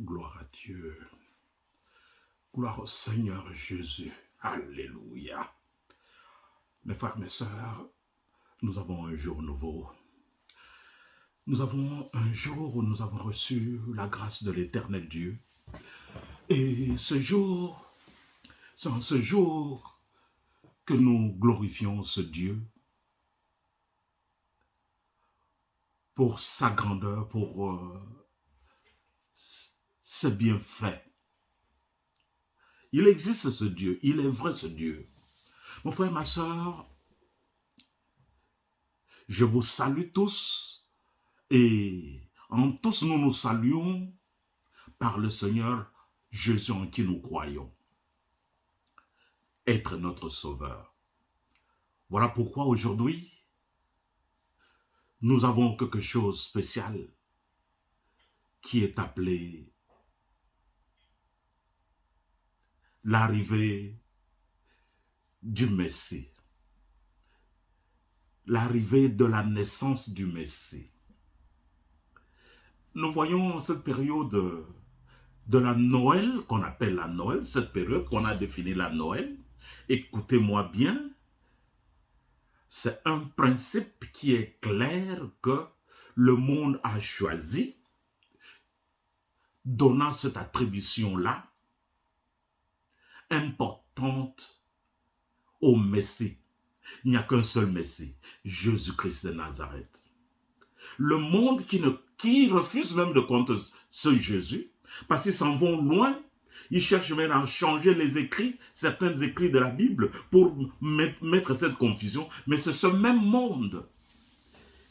Gloire à Dieu. Gloire au Seigneur Jésus. Alléluia. Mes frères, mes sœurs, nous avons un jour nouveau. Nous avons un jour où nous avons reçu la grâce de l'Éternel Dieu. Et ce jour, c'est en ce jour que nous glorifions ce Dieu pour sa grandeur, pour ses bienfaits. Il existe ce Dieu, il est vrai ce Dieu. Mon frère, ma sœur, je vous salue tous et en tous nous nous saluons par le Seigneur Jésus en qui nous croyons. Être notre Sauveur. Voilà pourquoi aujourd'hui, nous avons quelque chose de spécial qui est appelé l'arrivée du Messie. L'arrivée de la naissance du Messie. Nous voyons cette période de la Noël, qu'on appelle la Noël, cette période qu'on a définie la Noël. Écoutez-moi bien, c'est un principe qui est clair que le monde a choisi, donnant cette attribution-là importante au Messie. Il n'y a qu'un seul Messie, Jésus-Christ de Nazareth. Le monde qui refuse même de compter ce Jésus, parce qu'ils s'en vont loin, ils cherchent même à changer les écrits, certains écrits de la Bible, pour mettre cette confusion. Mais c'est ce même monde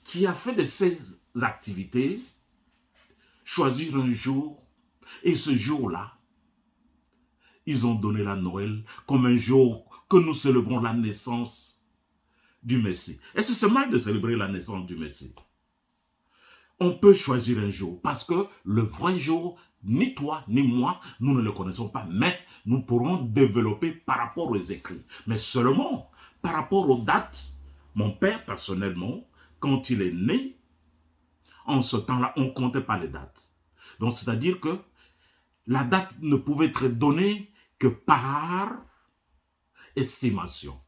qui a fait de ces activités choisir un jour, et ce jour-là, ils ont donné la Noël comme un jour que nous célébrons la naissance du Messie. Est-ce que c'est mal de célébrer la naissance du Messie? On peut choisir un jour, parce que le vrai jour, ni toi, ni moi, nous ne le connaissons pas, mais nous pourrons développer par rapport aux écrits. Mais seulement par rapport aux dates. Mon père, personnellement, quand il est né, en ce temps-là, on ne comptait pas les dates. Donc, c'est-à-dire que la date ne pouvait être donnée que par estimation.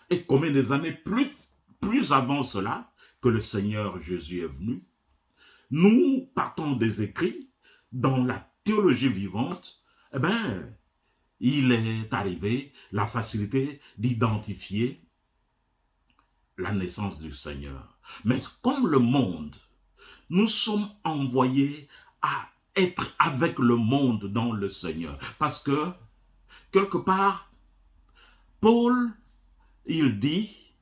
Et combien des années plus avant cela, que le Seigneur Jésus est venu, nous partons des écrits, dans la théologie vivante, eh bien, il est arrivé la facilité d'identifier la naissance du Seigneur. Mais comme le monde, nous sommes envoyés à être avec le monde dans le Seigneur. Parce que, quelque part, Paul, il dit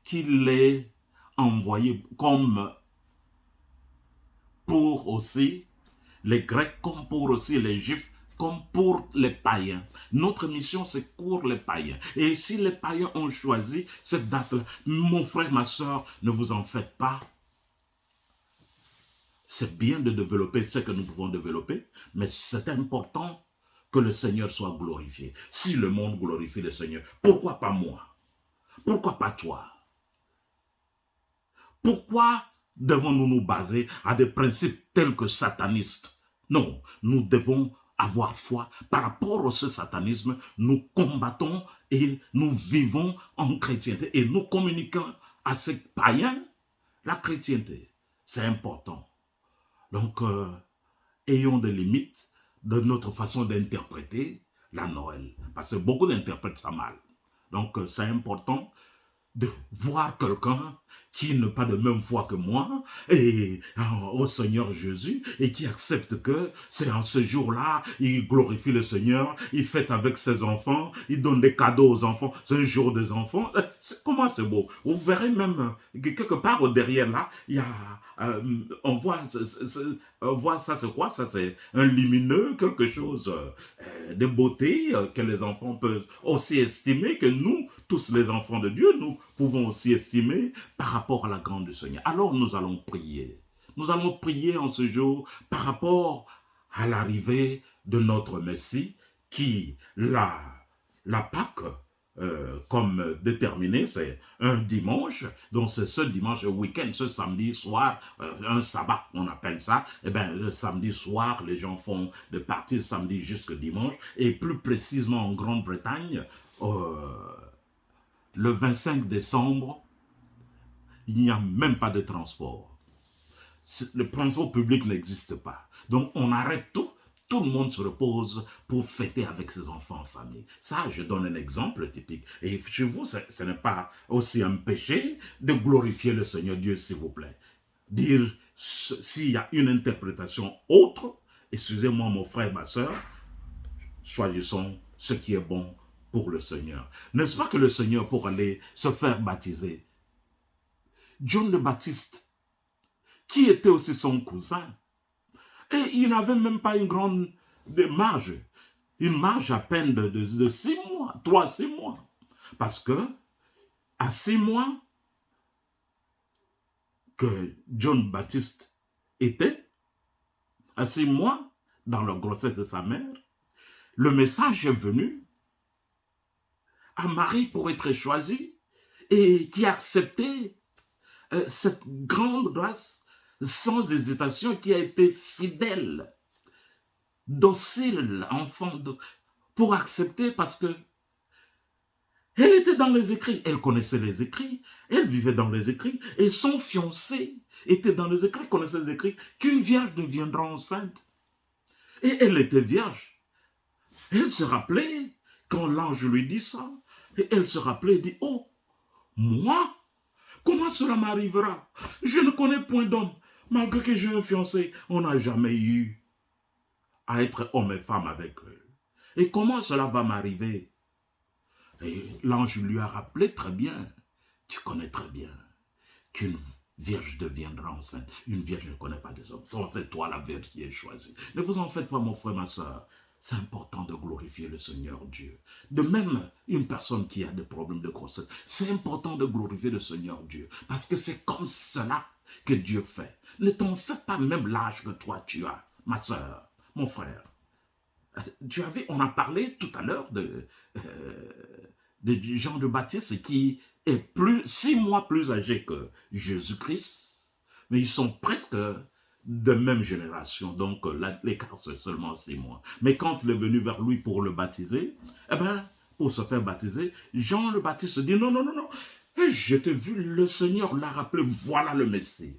qu'il est envoyé comme pour aussi les Grecs, comme pour aussi les Juifs, comme pour les païens. Notre mission, c'est pour les païens. Et si les païens ont choisi cette date-là, mon frère, ma soeur, ne vous en faites pas. C'est bien de développer ce que nous pouvons développer, mais c'est important que le Seigneur soit glorifié. Si le monde glorifie le Seigneur, pourquoi pas moi? Pourquoi pas toi? Pourquoi devons-nous nous baser à des principes tels que satanistes? Non, nous devons avoir foi. Par rapport à ce satanisme, nous combattons et nous vivons en chrétienté. Et nous communiquons à ces païens la chrétienté. C'est important. Donc, ayons des limites de notre façon d'interpréter la Noël. Parce que beaucoup d'interprètent ça mal. Donc, c'est important de voir quelqu'un qui n'a pas de même foi que moi et au Seigneur Jésus et qui accepte que c'est en ce jour-là, il glorifie le Seigneur, il fête avec ses enfants, il donne des cadeaux aux enfants, c'est un jour des enfants. Comment c'est beau? Vous verrez même quelque part au derrière là, il y a, on voit ça, c'est quoi? Ça, c'est un lumineux, quelque chose de beauté que les enfants peuvent aussi estimer, que nous, tous les enfants de Dieu, nous pouvons aussi estimer par rapport à la grandeur du Seigneur. Alors nous allons prier. Nous allons prier en ce jour par rapport à l'arrivée de notre Messie qui, la Pâque, comme déterminé, c'est un dimanche, donc c'est ce dimanche, le week-end, ce samedi soir, un sabbat, on appelle ça. Eh bien, le samedi soir, les gens font de partir samedi jusqu'au dimanche, et plus précisément en Grande-Bretagne, le 25 décembre, il n'y a même pas de transport. Le transport public n'existe pas. Donc, on arrête tout. Tout le monde se repose pour fêter avec ses enfants en famille. Ça, je donne un exemple typique. Et chez vous, ce n'est pas aussi un péché de glorifier le Seigneur Dieu, s'il vous plaît. Dire, s'il y a une interprétation autre, excusez-moi mon frère, ma soeur, choisissons ce qui est bon pour le Seigneur. N'est-ce pas que le Seigneur, pour aller se faire baptiser, John le Baptiste, qui était aussi son cousin, et il n'avait même pas une grande marge. Une marge à peine de 6 mois, 3 à 6 mois. Parce que, à 6 mois que John Baptiste était, à 6 mois, dans la grossesse de sa mère, le message est venu à Marie pour être choisie et qui a accepté cette grande grâce sans hésitation, qui a été fidèle, docile, enfant, pour accepter parce que elle était dans les écrits, elle connaissait les écrits, elle vivait dans les écrits, et son fiancé était dans les écrits, connaissait les écrits, qu'une vierge deviendra enceinte. Et elle était vierge. Elle se rappelait, quand l'ange lui dit ça, et elle se rappelait et dit, oh, moi, comment cela m'arrivera? Je ne connais point d'homme. Malgré que j'ai un fiancé, on n'a jamais eu à être homme et femme avec eux. Et comment cela va m'arriver? Et l'ange lui a rappelé très bien, tu connais très bien qu'une vierge deviendra enceinte. Une vierge ne connaît pas des hommes. C'est toi la vierge qui est choisie. Ne vous en faites pas, mon frère, ma soeur. C'est important de glorifier le Seigneur Dieu. De même, une personne qui a des problèmes de grossesse, c'est important de glorifier le Seigneur Dieu. Parce que c'est comme cela que Dieu fait. Ne t'en fais pas même l'âge que toi tu as, ma soeur, mon frère. On a parlé tout à l'heure de Jean le Baptiste qui est 6 mois plus âgé que Jésus-Christ, mais ils sont presque de même génération, donc l'écart c'est seulement 6 mois. Mais quand il est venu vers lui pour le baptiser, eh bien, pour se faire baptiser, Jean le Baptiste dit non, non, non, non, et je t'ai vu, le Seigneur l'a rappelé, voilà le Messie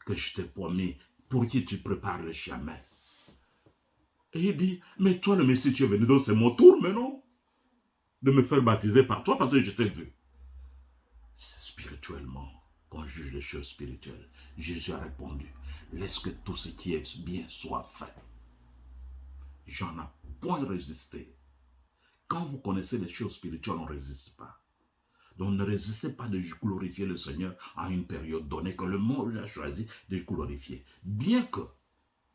que je t'ai promis, pour qui tu prépares le chemin. Et il dit, mais toi le Messie, tu es venu, donc c'est mon tour maintenant de me faire baptiser par toi parce que je t'ai vu. Spirituellement, qu'on juge les choses spirituelles, Jésus a répondu, laisse que tout ce qui est bien soit fait. J'en ai point résisté. Quand vous connaissez les choses spirituelles, on ne résiste pas. Donc ne résistez pas de glorifier le Seigneur à une période donnée que le monde a choisi de glorifier. Bien que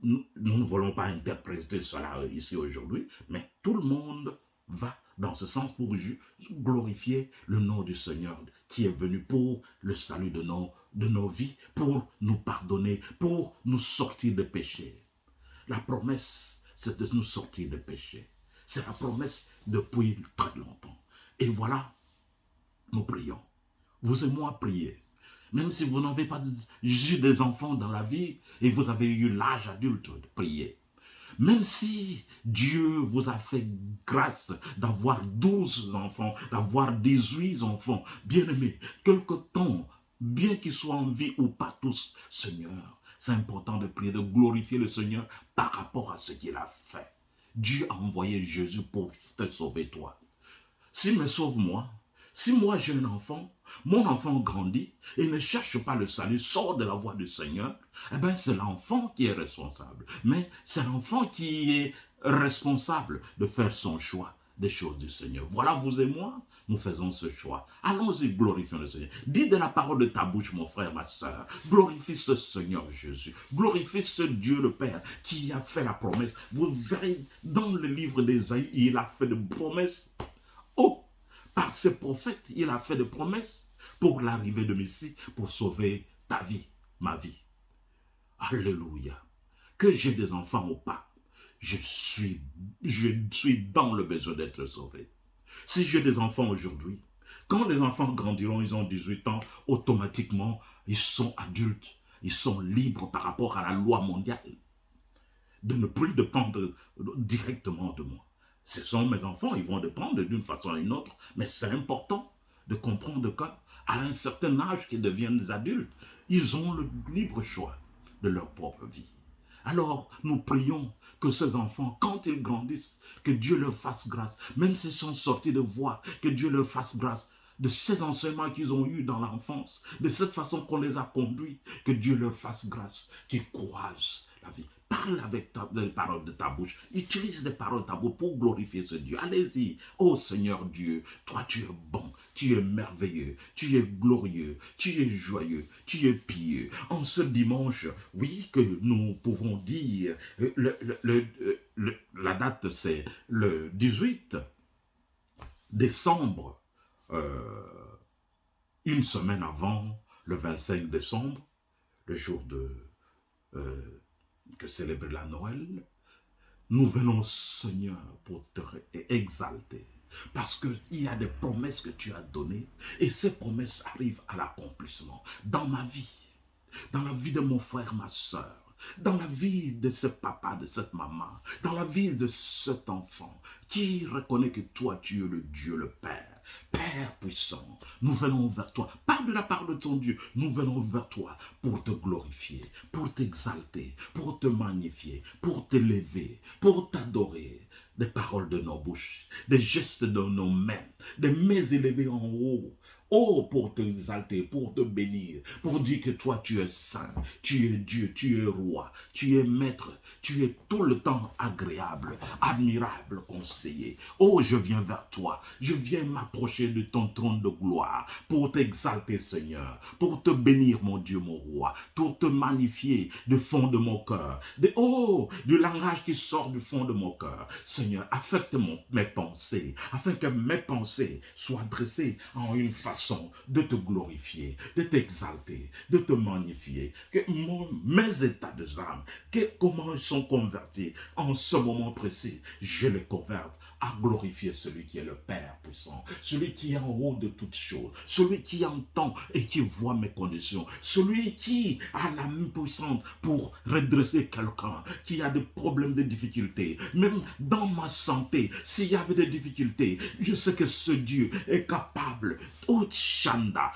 nous ne voulons pas interpréter cela ici aujourd'hui, mais tout le monde va dans ce sens pour glorifier le nom du Seigneur qui est venu pour le salut de nos vies, pour nous pardonner, pour nous sortir de péché. La promesse, c'est de nous sortir de péché. C'est la promesse depuis très longtemps. Et voilà, nous prions. Vous et moi priez. Même si vous n'avez pas eu des enfants dans la vie et vous avez eu l'âge adulte de prier. Même si Dieu vous a fait grâce d'avoir 12 enfants, d'avoir 18 enfants, bien-aimés, quelque temps, bien qu'ils soient en vie ou pas tous, Seigneur, c'est important de prier, de glorifier le Seigneur par rapport à ce qu'il a fait. Dieu a envoyé Jésus pour te sauver toi. S'il me sauve moi, si moi j'ai un enfant, mon enfant grandit et ne cherche pas le salut, sort de la voie du Seigneur, eh bien c'est l'enfant qui est responsable. Mais c'est l'enfant qui est responsable de faire son choix des choses du Seigneur. Voilà, vous et moi, nous faisons ce choix. Allons-y, glorifions le Seigneur. Dis de la parole de ta bouche, mon frère, ma soeur. Glorifie ce Seigneur Jésus. Glorifie ce Dieu le Père qui a fait la promesse. Vous verrez dans le livre d'Ésaïe, il a fait de promesses. Oh! Par ses prophètes, il a fait des promesses pour l'arrivée de Messie, pour sauver ta vie, ma vie. Alléluia. Que j'ai des enfants ou pas, je suis dans le besoin d'être sauvé. Si j'ai des enfants aujourd'hui, quand les enfants grandiront, ils ont 18 ans, automatiquement, ils sont adultes. Ils sont libres par rapport à la loi mondiale de ne plus dépendre directement de moi. Ce sont mes enfants, ils vont dépendre d'une façon ou d'une autre, mais c'est important de comprendre qu'à un certain âge qu'ils deviennent des adultes, ils ont le libre choix de leur propre vie. Alors, nous prions que ces enfants, quand ils grandissent, que Dieu leur fasse grâce, même s'ils sont sortis de voie, que Dieu leur fasse grâce de ces enseignements qu'ils ont eus dans l'enfance, de cette façon qu'on les a conduits, que Dieu leur fasse grâce, qu'ils croisent la vie. Parle avec les paroles de ta bouche. Utilise les paroles de ta bouche pour glorifier ce Dieu. Allez-y. Oh Seigneur Dieu, toi tu es bon, tu es merveilleux, tu es glorieux, tu es joyeux, tu es pieux. En ce dimanche, oui, que nous pouvons dire, la date c'est le 18 décembre, une semaine avant, le 25 décembre, le jour que célébrer la Noël, nous venons, Seigneur, pour te exalter. Parce qu'il y a des promesses que tu as données et ces promesses arrivent à l'accomplissement. Dans ma vie, dans la vie de mon frère, ma soeur, dans la vie de ce papa, de cette maman, dans la vie de cet enfant qui reconnaît que toi, tu es le Dieu, le Père. Père puissant, nous venons vers toi, par de la part de ton Dieu, nous venons vers toi pour te glorifier, pour t'exalter, pour te magnifier, pour t'élever, pour t'adorer. Des paroles de nos bouches, des gestes de nos mains, des mains élevées en haut. Oh, pour t'exalter, pour te bénir, pour dire que toi tu es saint, tu es Dieu, tu es roi, tu es maître, tu es tout le temps agréable, admirable conseiller. Oh, je viens vers toi, je viens m'approcher de ton trône de gloire pour t'exalter, Seigneur, pour te bénir, mon Dieu, mon roi, pour te magnifier du fond de mon cœur. Du langage qui sort du fond de mon cœur. Seigneur, affecte mes pensées, afin que mes pensées soient dressées en une façon de te glorifier, de t'exalter, de te magnifier, que mes états de âme, comment ils sont convertis en ce moment précis, je les converte à glorifier celui qui est le Père puissant, celui qui est en haut de toutes choses, celui qui entend et qui voit mes conditions, celui qui a la main puissante pour redresser quelqu'un qui a des problèmes, des difficultés. Même dans ma santé, s'il y avait des difficultés, je sais que ce Dieu est capable. Oh Chanda,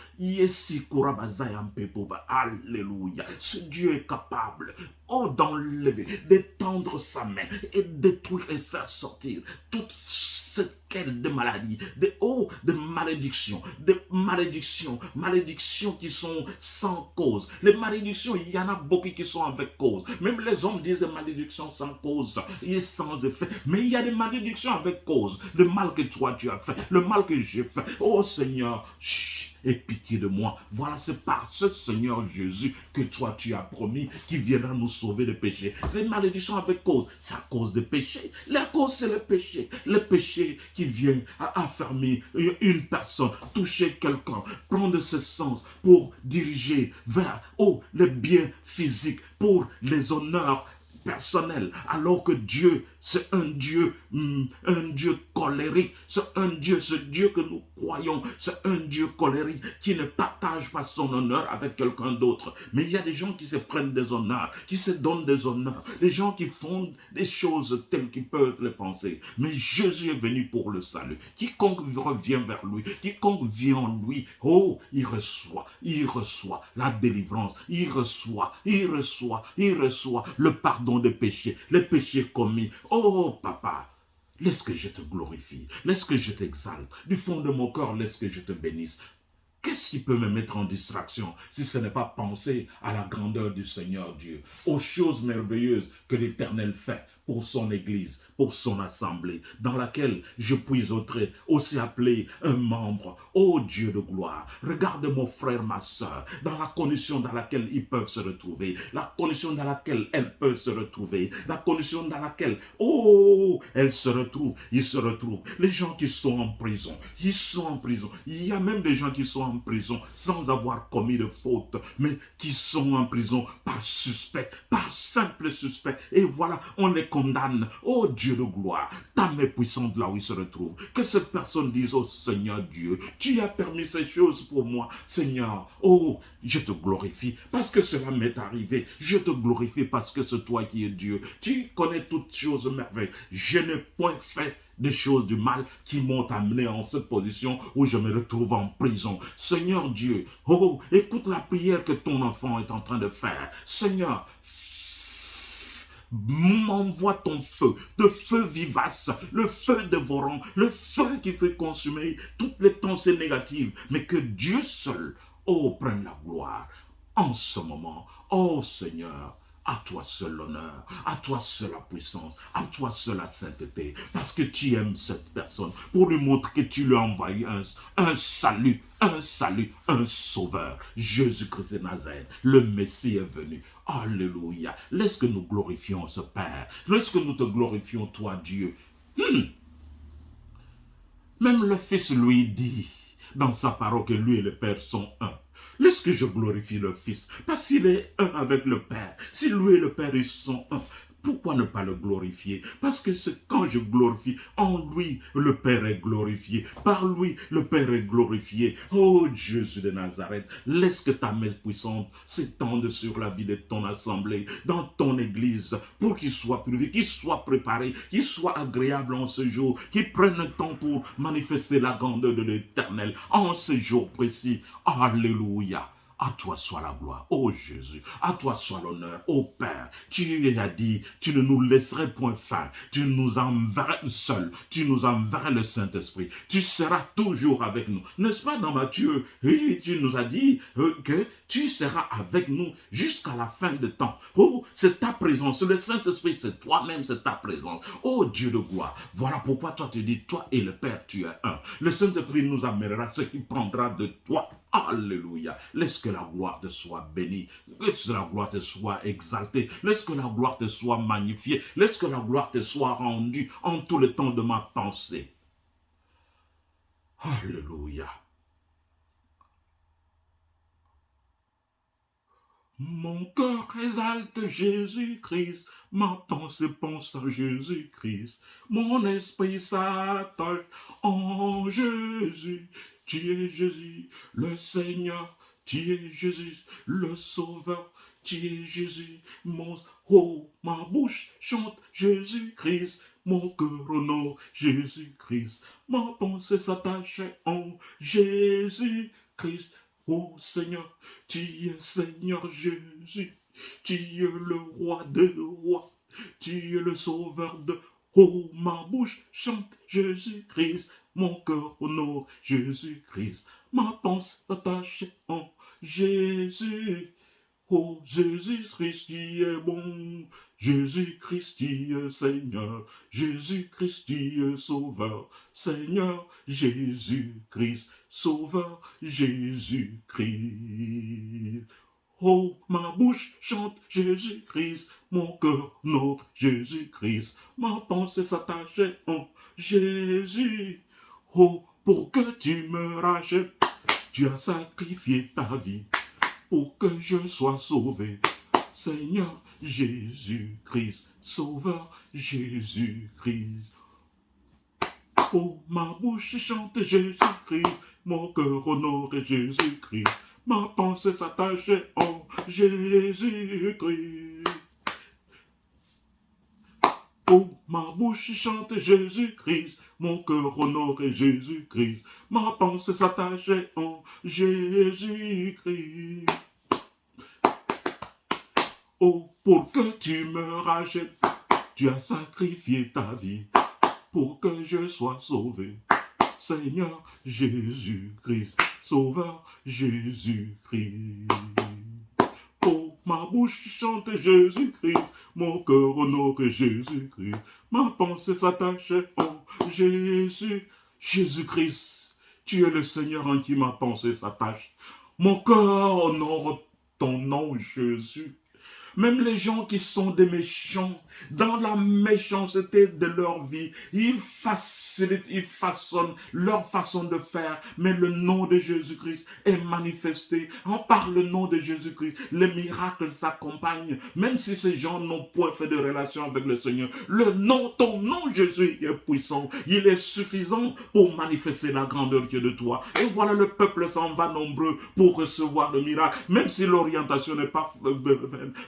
alléluia. Ce Dieu est capable, oh, d'enlever, d'étendre sa main et détruire et faire sortir toute séquelle de maladie, de malédictions qui sont sans cause. Les malédictions, il y en a beaucoup qui sont avec cause. Même les hommes disent malédictions sans cause et sans effet. Mais il y a des malédictions avec cause. Le mal que toi tu as fait, le mal que j'ai fait. Oh Seigneur, aie pitié de moi. Voilà, c'est par ce Seigneur Jésus que toi tu as promis qu'il viendra nous sauver des péchés. Les malédictions avec cause, c'est à cause des péchés. La cause, c'est le péché. Le péché qui vient à affermir une personne, toucher quelqu'un, prendre ses sens pour diriger vers les biens physiques, pour les honneurs personnels, alors que Dieu, c'est un Dieu colérique, c'est ce Dieu que nous croyons, c'est un Dieu colérique qui ne partage pas son honneur avec quelqu'un d'autre. Mais il y a des gens qui se prennent des honneurs, qui se donnent des honneurs, des gens qui font des choses telles qu'ils peuvent les penser. Mais Jésus est venu pour le salut. Quiconque revient vers lui, quiconque vient en lui, oh, il reçoit la délivrance, il reçoit le pardon des péchés, les péchés commis. Oh, papa, laisse que je te glorifie, laisse que je t'exalte. Du fond de mon cœur, laisse que je te bénisse. Qu'est-ce qui peut me mettre en distraction si ce n'est pas penser à la grandeur du Seigneur Dieu, aux choses merveilleuses que l'Éternel fait pour son Église, pour son assemblée, dans laquelle je puis aussi appeler un membre. Oh Dieu de gloire, regarde mon frère, ma soeur, dans la condition dans laquelle ils peuvent se retrouver, la condition dans laquelle elles peuvent se retrouver, la condition dans laquelle, elles se retrouvent, ils se retrouvent. Les gens qui sont en prison, ils sont en prison. Il y a même des gens qui sont en prison sans avoir commis de faute, mais qui sont en prison par suspect, par simple suspect. Et voilà, on les condamne. Oh Dieu Dieu de gloire, ta main puissante là où il se retrouve. Que cette personne dise, oh Seigneur Dieu, tu as permis ces choses pour moi. Seigneur, oh, je te glorifie parce que cela m'est arrivé. Je te glorifie parce que c'est toi qui es Dieu. Tu connais toutes choses merveilleuses. Je n'ai point fait des choses du mal qui m'ont amené en cette position où je me retrouve en prison. Seigneur Dieu, oh, écoute la prière que ton enfant est en train de faire. Seigneur, m'envoie ton feu, de feu vivace, le feu dévorant, le feu qui fait consumer toutes les pensées négatives, mais que Dieu seul, oh, prenne la gloire en ce moment. Oh Seigneur, à toi seul l'honneur, à toi seul la puissance, à toi seul la sainteté, parce que tu aimes cette personne, pour lui montrer que tu lui as envoyé un salut, un sauveur. Jésus-Christ de Nazareth, le Messie est venu. Alléluia. Laisse que nous glorifions ce Père. Laisse que nous te glorifions, toi, Dieu. Même le Fils lui dit dans sa parole que lui et le Père sont un. Laisse que je glorifie le Fils, parce qu'il est un avec le Père. Si lui et le Père ils sont un, pourquoi ne pas le glorifier? Parce que c'est quand je glorifie, en lui le Père est glorifié, par lui le Père est glorifié. Oh Jésus de Nazareth, laisse que ta main puissante s'étende sur la vie de ton assemblée, dans ton église, pour qu'il soit purifié, qu'il soit préparé, qu'il soit agréable en ce jour, qu'il prenne le temps pour manifester la grandeur de l'Éternel en ce jour précis. Alléluia. À toi soit la gloire, ô Jésus. À toi soit l'honneur, ô Père. Tu as dit, tu ne nous laisserais point faire. Tu nous enverrais seul. Tu nous enverrais le Saint-Esprit. Tu seras toujours avec nous. N'est-ce pas dans Matthieu? Oui, tu nous as dit que tu seras avec nous jusqu'à la fin de temps. Oh, c'est ta présence. Le Saint-Esprit, c'est toi-même, c'est ta présence. Oh Dieu de gloire. Voilà pourquoi toi tu dis, toi et le Père, tu es un. Le Saint-Esprit nous amènera ce qui prendra de toi. Alléluia. Laisse que la gloire te soit bénie. Laisse que la gloire te soit exaltée. Laisse que la gloire te soit magnifiée. Laisse que la gloire te soit rendue en tout le temps de ma pensée. Alléluia. Mon cœur exalte Jésus-Christ, ma pensée pense à Jésus-Christ, mon esprit s'attache en Jésus. Tu es Jésus, le Seigneur, tu es Jésus, le Sauveur, tu es Jésus, ma bouche chante Jésus-Christ, mon cœur honore Jésus-Christ, ma pensée s'attache en Jésus-Christ. Oh Seigneur, tu es Seigneur Jésus, tu es le roi des rois, tu es le sauveur de... Oh, ma bouche chante Jésus-Christ, mon cœur honore Jésus-Christ, ma pensée attache en Jésus. Oh Jésus-Christ, tu es bon, Jésus-Christ, tu es Seigneur, Jésus-Christ, tu es Sauveur, Seigneur, Jésus-Christ, Sauveur, Jésus-Christ. Oh, ma bouche chante Jésus-Christ, mon cœur honore Jésus-Christ, ma pensée s'attache en Jésus. Oh, pour que tu me rachètes, tu as sacrifié ta vie. Pour que je sois sauvé, Seigneur Jésus-Christ, Sauveur Jésus-Christ. Oh, ma bouche chante Jésus-Christ, mon cœur honore Jésus-Christ, ma pensée s'attache en Jésus-Christ. Oh, ma bouche chante Jésus-Christ, mon cœur honore Jésus-Christ, ma pensée s'attache en Jésus-Christ. Oh, pour que tu me rachètes, tu as sacrifié ta vie, pour que je sois sauvé. Seigneur Jésus-Christ, Sauveur Jésus-Christ. Oh, ma bouche chante Jésus-Christ, mon cœur honore Jésus-Christ, ma pensée s'attache en Jésus. Jésus-Christ, tu es le Seigneur en qui ma pensée s'attache. Mon cœur honore ton nom, Jésus. Même les gens qui sont des méchants, dans la méchanceté de leur vie, ils facilitent, ils façonnent leur façon de faire, mais le nom de Jésus-Christ est manifesté. Par le nom de Jésus-Christ, les miracles s'accompagnent, même si ces gens n'ont point fait de relation avec le Seigneur. Le nom, ton nom Jésus est puissant, il est suffisant pour manifester la grandeur qui est de toi. Et voilà, le peuple s'en va nombreux pour recevoir le miracle, même si l'orientation n'est pas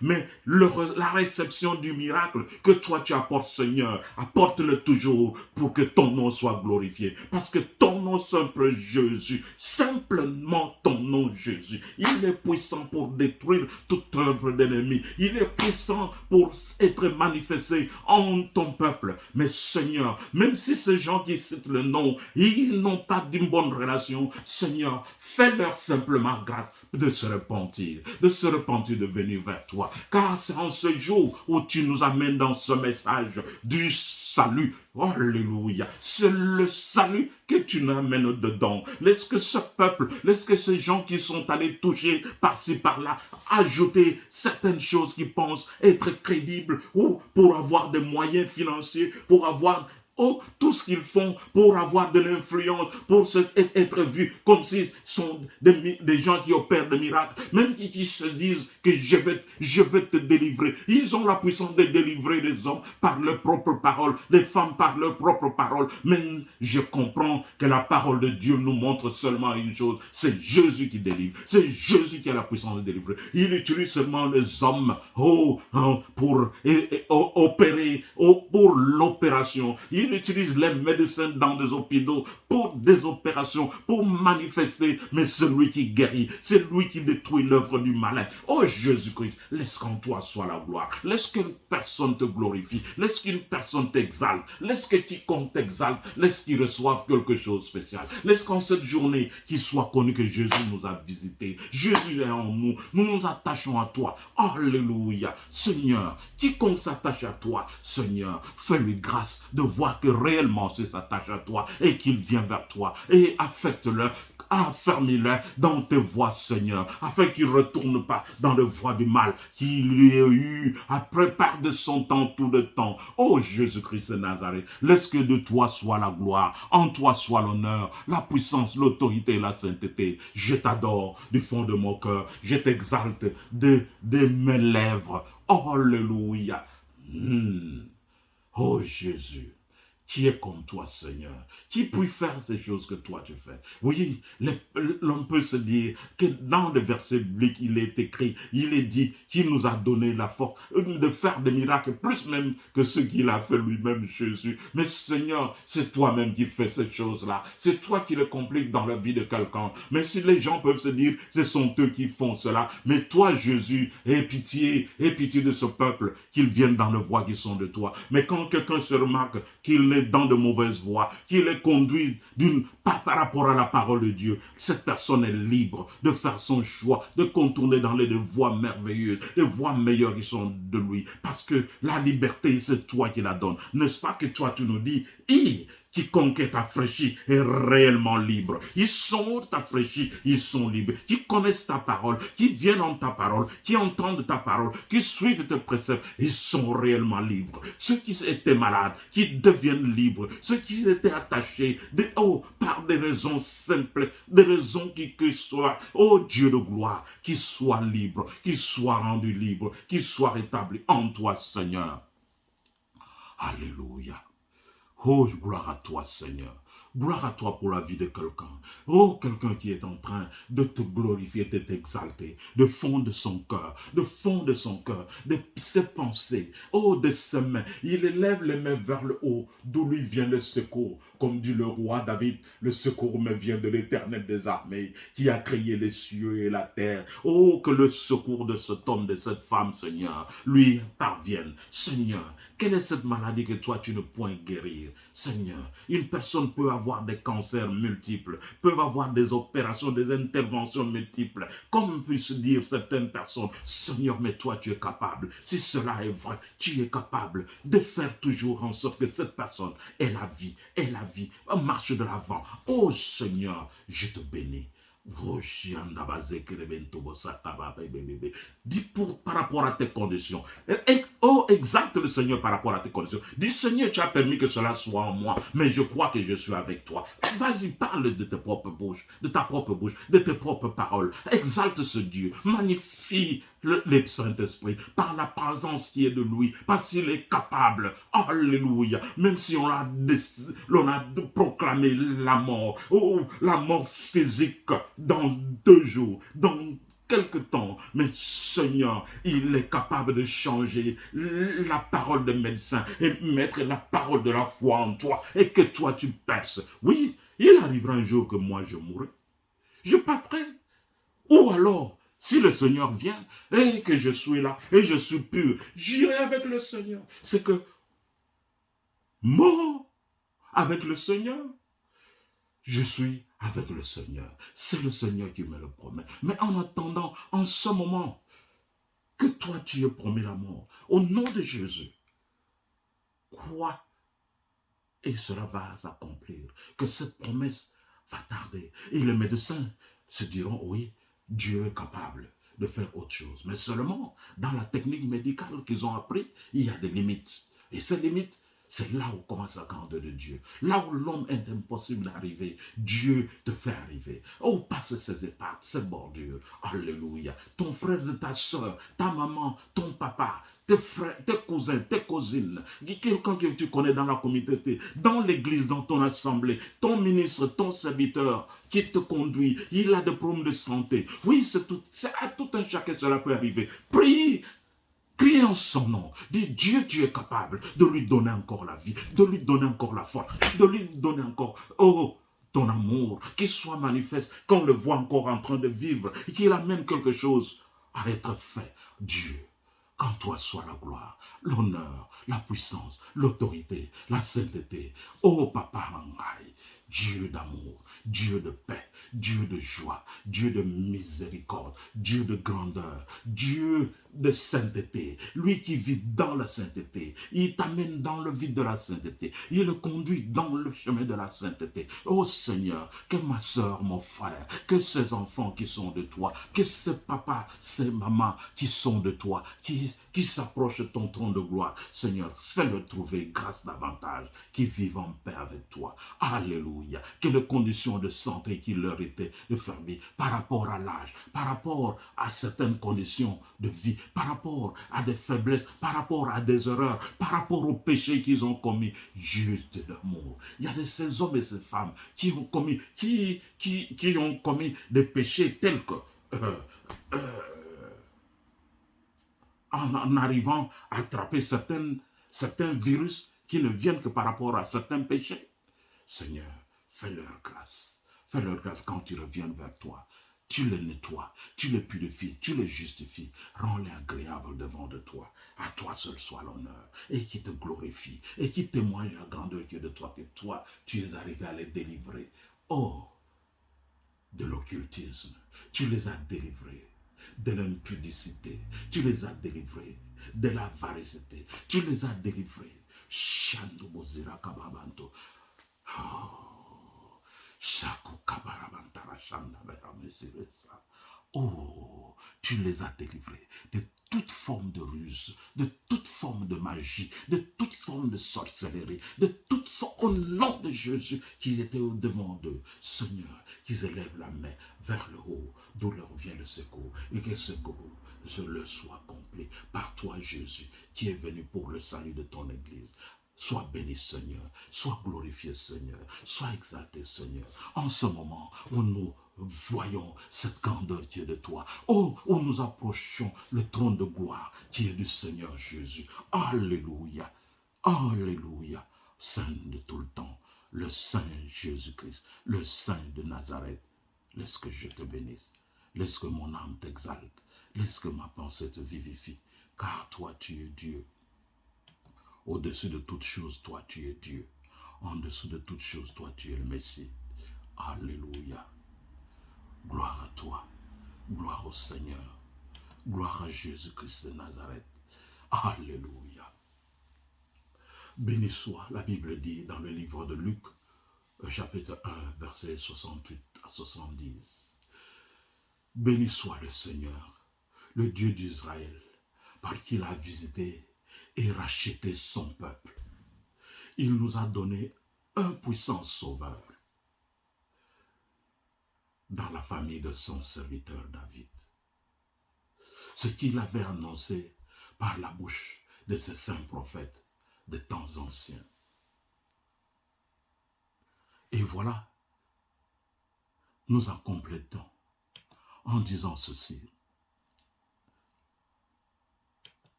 mais la réception du miracle que toi tu apportes, Seigneur, apporte-le toujours pour que ton nom soit glorifié. Parce que ton nom simple Jésus, simplement ton nom Jésus, il est puissant pour détruire toute œuvre d'ennemi. Il est puissant pour être manifesté en ton peuple. Mais Seigneur, même si ces gens qui citent le nom, ils n'ont pas d'une bonne relation, Seigneur, fais-leur simplement grâce de se repentir de venir vers toi. Car c'est en ce jour où tu nous amènes dans ce message du salut. Alléluia. C'est le salut que tu nous amènes dedans. Laisse que ce peuple, laisse que ces gens qui sont allés toucher par-ci, par-là, ajouter certaines choses qu'ils pensent être crédibles ou pour avoir des moyens financiers, pour avoir tout ce qu'ils font pour avoir de l'influence, pour être vus comme s'ils sont des gens qui opèrent des miracles, même qui se disent que je vais te délivrer. Ils ont la puissance de délivrer les hommes par leurs propres paroles, les femmes par leurs propres paroles. Mais je comprends que la parole de Dieu nous montre seulement une chose, c'est Jésus qui délivre. C'est Jésus qui a la puissance de délivrer. Il utilise seulement les hommes pour opérer, pour l'opération. Il utilise les médecins dans des hôpitaux pour des opérations, pour manifester, mais celui qui guérit, c'est lui qui détruit l'œuvre du malin. Oh Jésus-Christ, laisse qu'en toi soit la gloire, laisse qu'une personne te glorifie, laisse qu'une personne t'exalte, laisse que quiconque t'exalte, laisse qu'il reçoive quelque chose de spécial, laisse qu'en cette journée, qu'il soit connu que Jésus nous a visités, Jésus est en nous, nous nous attachons à toi, alléluia, Seigneur, quiconque s'attache à toi, Seigneur, fais-lui grâce de voir que réellement c'est s'attache à toi et qu'il vient vers toi et affecte-le, affermis-le dans tes voies, Seigneur, afin qu'il ne retourne pas dans les voies du mal qu'il lui a eu après part de son temps tout le temps. Oh Jésus-Christ de Nazareth, laisse que de toi soit la gloire, en toi soit l'honneur, la puissance, l'autorité et la sainteté. Je t'adore du fond de mon cœur, je t'exalte de mes lèvres. Oh, alléluia. Oh Jésus, qui est comme toi, Seigneur, qui peut faire ces choses que toi tu fais. Oui, l'on peut se dire que dans le verset biblique, il est écrit, il est dit qu'il nous a donné la force de faire des miracles, plus même que ce qu'il a fait lui-même, Jésus. Mais Seigneur, c'est toi-même qui fais ces choses-là. C'est toi qui le compliques dans la vie de quelqu'un. Mais si les gens peuvent se dire, ce sont eux qui font cela. Mais toi, Jésus, aie pitié de ce peuple, qu'ils viennent dans les voies qui sont de toi. Mais quand quelqu'un se remarque qu'il est dans de mauvaises voies, qu'il est conduit par rapport à la parole de Dieu, cette personne est libre de faire son choix, de contourner dans les voies merveilleuses, les voies meilleures qui sont de lui. Parce que la liberté, c'est toi qui la donnes. N'est-ce pas que toi, tu nous dis, quiconque est affranchi est réellement libre. Ils sont affranchis, ils sont libres. Qui connaissent ta parole, qui viennent en ta parole, qui entendent ta parole, qui suivent tes préceptes, ils sont réellement libres. Ceux qui étaient malades, qui deviennent libres. Ceux qui étaient attachés, par des raisons simples, des raisons que soient, oh Dieu de gloire, qui soient libres, qui soient rendus libres, qui soient rétablis en toi, Seigneur. Alléluia. Oh, gloire à toi, Seigneur. Gloire à toi pour la vie de quelqu'un. Oh, quelqu'un qui est en train de te glorifier, de t'exalter, de fond de son cœur, de ses pensées, oh, de ses mains. Il élève les mains vers le haut, d'où lui vient le secours. Comme dit le roi David, le secours me vient de l'Éternel des armées, qui a créé les cieux et la terre. Oh, que le secours de cet homme, de cette femme, Seigneur, lui parvienne. Seigneur, quelle est cette maladie que toi tu ne peux guérir? Seigneur, une personne peut avoir des cancers multiples, peut avoir des opérations, des interventions multiples. Comme puissent dire certaines personnes, Seigneur, mais toi tu es capable. Si cela est vrai, tu es capable de faire toujours en sorte que cette personne ait la vie, marche de l'avant. Oh Seigneur, je te bénis. Oh, dis par rapport à tes conditions. Oh, exalte le Seigneur par rapport à tes conditions. Dis, Seigneur, tu as permis que cela soit en moi, mais je crois que je suis avec toi. Vas-y, parle de tes propres bouches, de ta propre bouche, de tes propres paroles. Exalte ce Dieu. Magnifie le Saint-Esprit par la présence qui est de lui, parce qu'il est capable. Alléluia. Même si on a proclamé la mort, oh, la mort physique dans 2 jours, dans quelque temps, mais Seigneur, il est capable de changer la parole des médecins et mettre la parole de la foi en toi et que toi tu perces. Oui, il arrivera un jour que moi je mourrai. Je passerai. Ou alors, si le Seigneur vient et que je suis là et je suis pur, j'irai avec le Seigneur. C'est que mort avec le Seigneur, je suis avec le Seigneur. C'est le Seigneur qui me le promet. Mais en attendant, en ce moment, que toi tu aies promis la mort, au nom de Jésus, crois et cela va s'accomplir. Que cette promesse va tarder. Et les médecins se diront, oui, Dieu est capable de faire autre chose. Mais seulement, dans la technique médicale qu'ils ont appris, il y a des limites. Et ces limites, c'est là où commence la grandeur de Dieu. Là où l'homme est impossible d'arriver, Dieu te fait arriver. Oh, passe ces épates, ces bordures. Alléluia. Ton frère de ta soeur, ta maman, ton papa, tes frères, tes cousins, tes cousines, quelqu'un que tu connais dans la communauté, dans l'église, dans ton assemblée, ton ministre, ton serviteur qui te conduit, il a des problèmes de santé. Oui, c'est à tout un chacun cela peut arriver. Prie. Crie en son nom. Dis, Dieu, tu es capable de lui donner encore la vie, de lui donner encore la foi, de lui donner encore, oh, ton amour, qu'il soit manifeste, qu'on le voit encore en train de vivre, et qu'il amène quelque chose à être fait. Dieu, qu'en toi soit la gloire, l'honneur, la puissance, l'autorité, la sainteté. Oh, Papa Mangaï, Dieu d'amour, Dieu de paix, Dieu de joie, Dieu de miséricorde, Dieu de grandeur, Dieu de sainteté. Lui qui vit dans la sainteté, il t'amène dans le vide de la sainteté. Il le conduit dans le chemin de la sainteté. Oh Seigneur, que ma soeur, mon frère, que ces enfants qui sont de toi, que ces papas, ces mamans qui sont de toi, qui s'approchent de ton trône de gloire, Seigneur, fais-le trouver grâce davantage, qui vivent en paix avec toi. Alléluia. Que les conditions de santé qui leur étaient fermées par rapport à l'âge, par rapport à certaines conditions de vie, par rapport à des faiblesses, par rapport à des erreurs, par rapport aux péchés qu'ils ont commis, juste d'amour. Il y a de ces hommes et ces femmes qui ont commis, qui ont commis des péchés tels que en arrivant à attraper certains virus qui ne viennent que par rapport à certains péchés. Seigneur, fais-leur grâce. Fais-leur grâce quand ils reviennent vers toi. Tu les nettoies, tu les purifies, tu les justifies. Rends-les agréables devant de toi. À toi seul soit l'honneur. Et qui te glorifie. Et qui témoigne la grandeur qui est de toi. Que toi, tu es arrivé à les délivrer. Oh, de l'occultisme. Tu les as délivrés. De l'impudicité. Tu les as délivrés. De la varicité. Tu les as délivrés. Shandobozira kababanto. Oh, tu les as délivrés de toute forme de ruse, de toute forme de magie, de toute forme de sorcellerie, de toute forme, au nom de Jésus qui était devant d'eux. Seigneur, qu'ils élèvent la main vers le haut, d'où leur vient le secours, et que ce secours le soit complet par toi, Jésus, qui est venu pour le salut de ton Église. Sois béni, Seigneur. Sois glorifié, Seigneur. Sois exalté, Seigneur. En ce moment où nous voyons cette grandeur qui est de toi. Oh, où nous approchons le trône de gloire qui est du Seigneur Jésus. Alléluia. Alléluia. Saint de tout le temps. Le Saint Jésus-Christ. Le Saint de Nazareth. Laisse que je te bénisse. Laisse que mon âme t'exalte. Laisse que ma pensée te vivifie. Car toi, tu es Dieu. Au-dessus de toutes choses, toi, tu es Dieu. En dessous de toutes choses, toi, tu es le Messie. Alléluia. Gloire à toi. Gloire au Seigneur. Gloire à Jésus-Christ de Nazareth. Alléluia. Béni soit, la Bible dit dans le livre de Luc, chapitre 1, versets 68 à 70. Béni soit le Seigneur, le Dieu d'Israël, par qui il a visité et racheté son peuple. Il nous a donné un puissant sauveur dans la famille de son serviteur David. Ce qu'il avait annoncé par la bouche de ses saints prophètes de temps anciens. Et voilà, nous en complétons en disant ceci.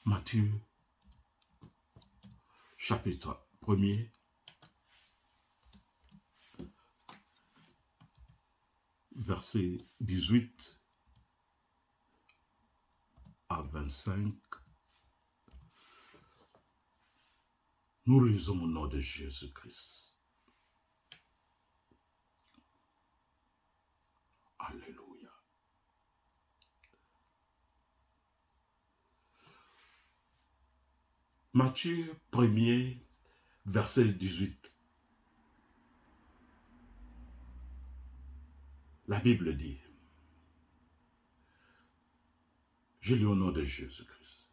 Matthieu, chapitre 1er, verset 18 à 25. Nous lisons au nom de Jésus-Christ. Alléluia. Matthieu 1er, verset 18. La Bible dit, je lis au nom de Jésus-Christ.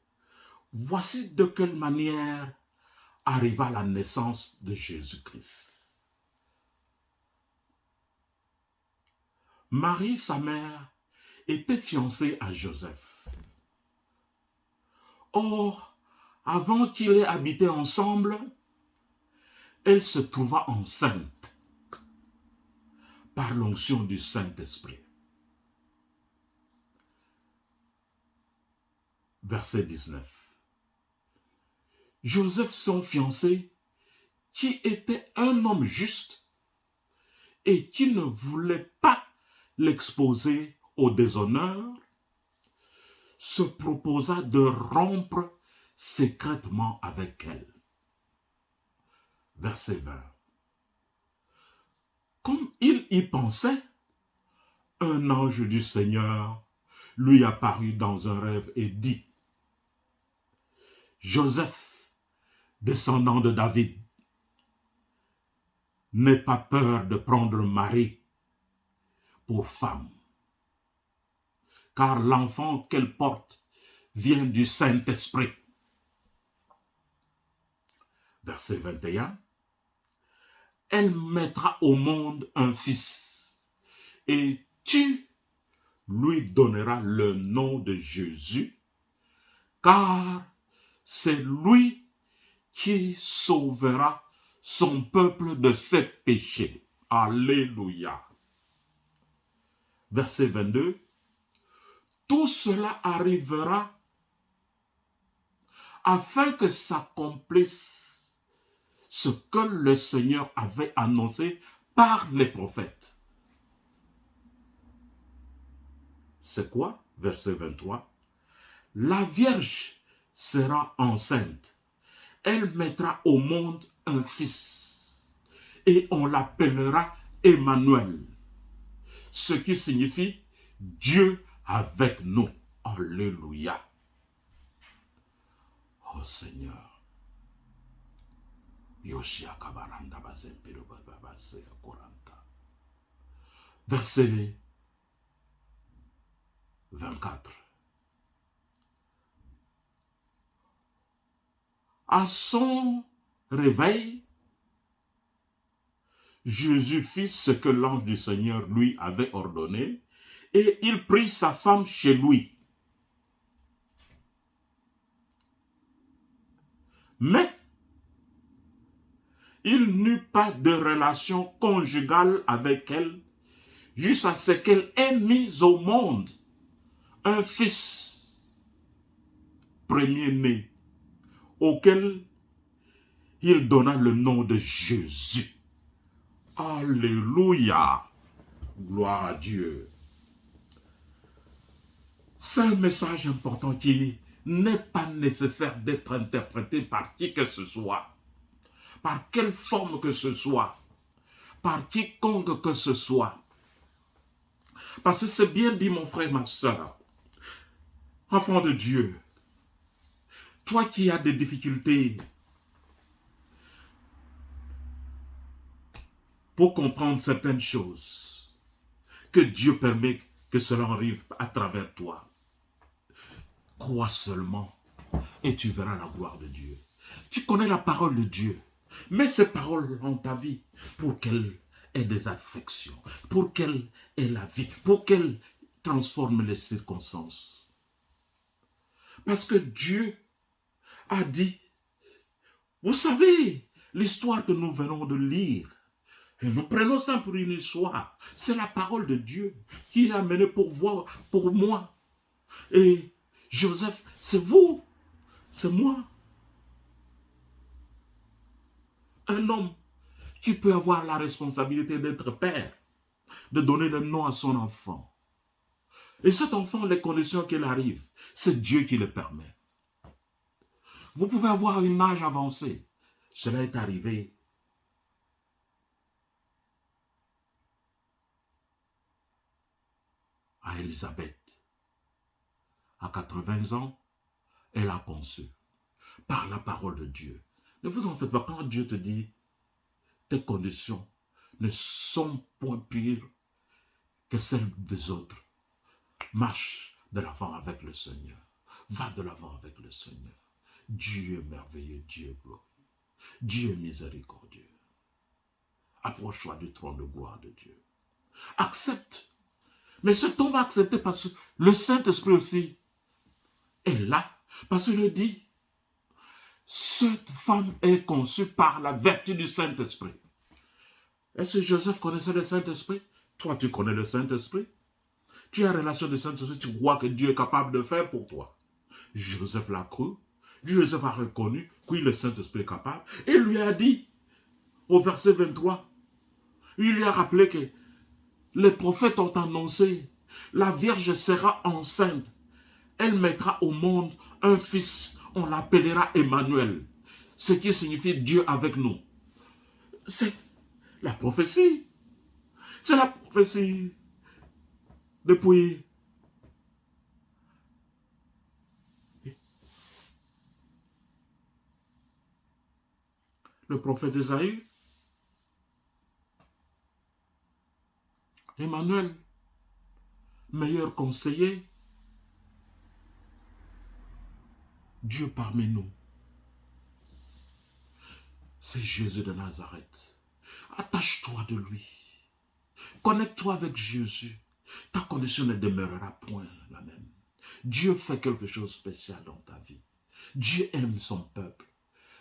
Voici de quelle manière arriva la naissance de Jésus-Christ. Marie, sa mère, était fiancée à Joseph. Or, avant qu'ils aient habité ensemble, elle se trouva enceinte par l'onction du Saint-Esprit. Verset 19. Joseph, son fiancé, qui était un homme juste et qui ne voulait pas l'exposer au déshonneur, se proposa de rompre secrètement avec elle. Verset 20. Comme il y pensait, un ange du Seigneur lui apparut dans un rêve et dit, Joseph, descendant de David, n'aie pas peur de prendre Marie pour femme, car l'enfant qu'elle porte vient du Saint-Esprit. Verset 21. Elle mettra au monde un fils, et tu lui donneras le nom de Jésus, car c'est lui qui sauvera son peuple de ses péchés. Alléluia. Verset 22. Tout cela arrivera afin que s'accomplisse ce que le Seigneur avait annoncé par les prophètes. C'est quoi? Verset 23. La Vierge sera enceinte. Elle mettra au monde un fils et on l'appellera Emmanuel, ce qui signifie Dieu avec nous. Alléluia. Oh Seigneur. Verset 24. À son réveil, Jésus fit ce que l'ange du Seigneur lui avait ordonné et il prit sa femme chez lui. Mais il n'eut pas de relation conjugale avec elle jusqu'à ce qu'elle ait mis au monde un fils premier-né auquel il donna le nom de Jésus. Alléluia. Gloire à Dieu. C'est un message important qui n'est pas nécessaire d'être interprété par qui que ce soit, par quelle forme que ce soit, par quiconque que ce soit. Parce que c'est bien dit, mon frère, ma soeur, enfant de Dieu, toi qui as des difficultés pour comprendre certaines choses que Dieu permet que cela arrive à travers toi. Crois seulement et tu verras la gloire de Dieu. Tu connais la parole de Dieu. Mets ces paroles en ta vie pour qu'elle ait des affections, pour qu'elle ait la vie, pour qu'elle transforme les circonstances. Parce que Dieu a dit, vous savez, l'histoire que nous venons de lire, et nous prenons ça pour une histoire. C'est la parole de Dieu qui est amenée pour moi. Et Joseph, c'est vous, c'est moi. Un homme qui peut avoir la responsabilité d'être père, de donner le nom à son enfant. Et cet enfant, les conditions qu'il arrive, c'est Dieu qui le permet. Vous pouvez avoir un âge avancé. Cela est arrivé à Élisabeth. À 80 ans, elle a conçu par la parole de Dieu. Ne vous en faites pas. Quand Dieu te dit, tes conditions ne sont point pires que celles des autres. Marche de l'avant avec le Seigneur. Va de l'avant avec le Seigneur. Dieu est merveilleux, Dieu est glorieux. Dieu est miséricordieux. Approche-toi du trône de gloire de Dieu. Accepte. Mais cet homme a accepté parce que le Saint-Esprit aussi est là. Parce qu'il dit, cette femme est conçue par la vertu du Saint-Esprit. Est-ce que Joseph connaissait le Saint-Esprit? Toi, tu connais le Saint-Esprit? Tu as relation de Saint-Esprit, tu crois que Dieu est capable de faire pour toi. Joseph l'a cru. Joseph a reconnu que le Saint-Esprit est capable. Et lui a dit, au verset 23, il lui a rappelé que les prophètes ont annoncé, la Vierge sera enceinte. Elle mettra au monde un fils. On l'appellera Emmanuel. Ce qui signifie Dieu avec nous. C'est la prophétie. C'est la prophétie. Depuis le prophète Isaïe, Emmanuel, meilleur conseiller, Dieu parmi nous. C'est Jésus de Nazareth. Attache-toi de lui. Connecte-toi avec Jésus. Ta condition ne demeurera point la même. Dieu fait quelque chose de spécial dans ta vie. Dieu aime son peuple.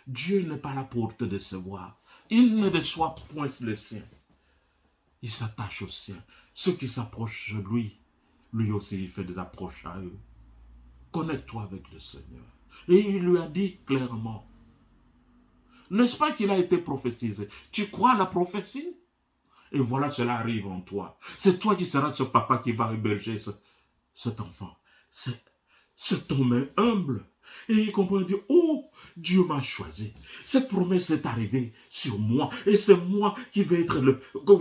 Dieu n'est pas là pour te décevoir. Il ne déçoit point les siens. Il s'attache aux siens. Ceux qui s'approchent de lui, lui aussi il fait des approches à eux. Connecte-toi avec le Seigneur. Et il lui a dit clairement, n'est-ce pas qu'il a été prophétisé? Tu crois à la prophétie? Et voilà, cela arrive en toi. C'est toi qui seras ce papa qui va héberger cet enfant. Cet homme est humble. Et il comprend et dit, oh, Dieu m'a choisi. Cette promesse est arrivée sur moi. Et c'est moi qui vais être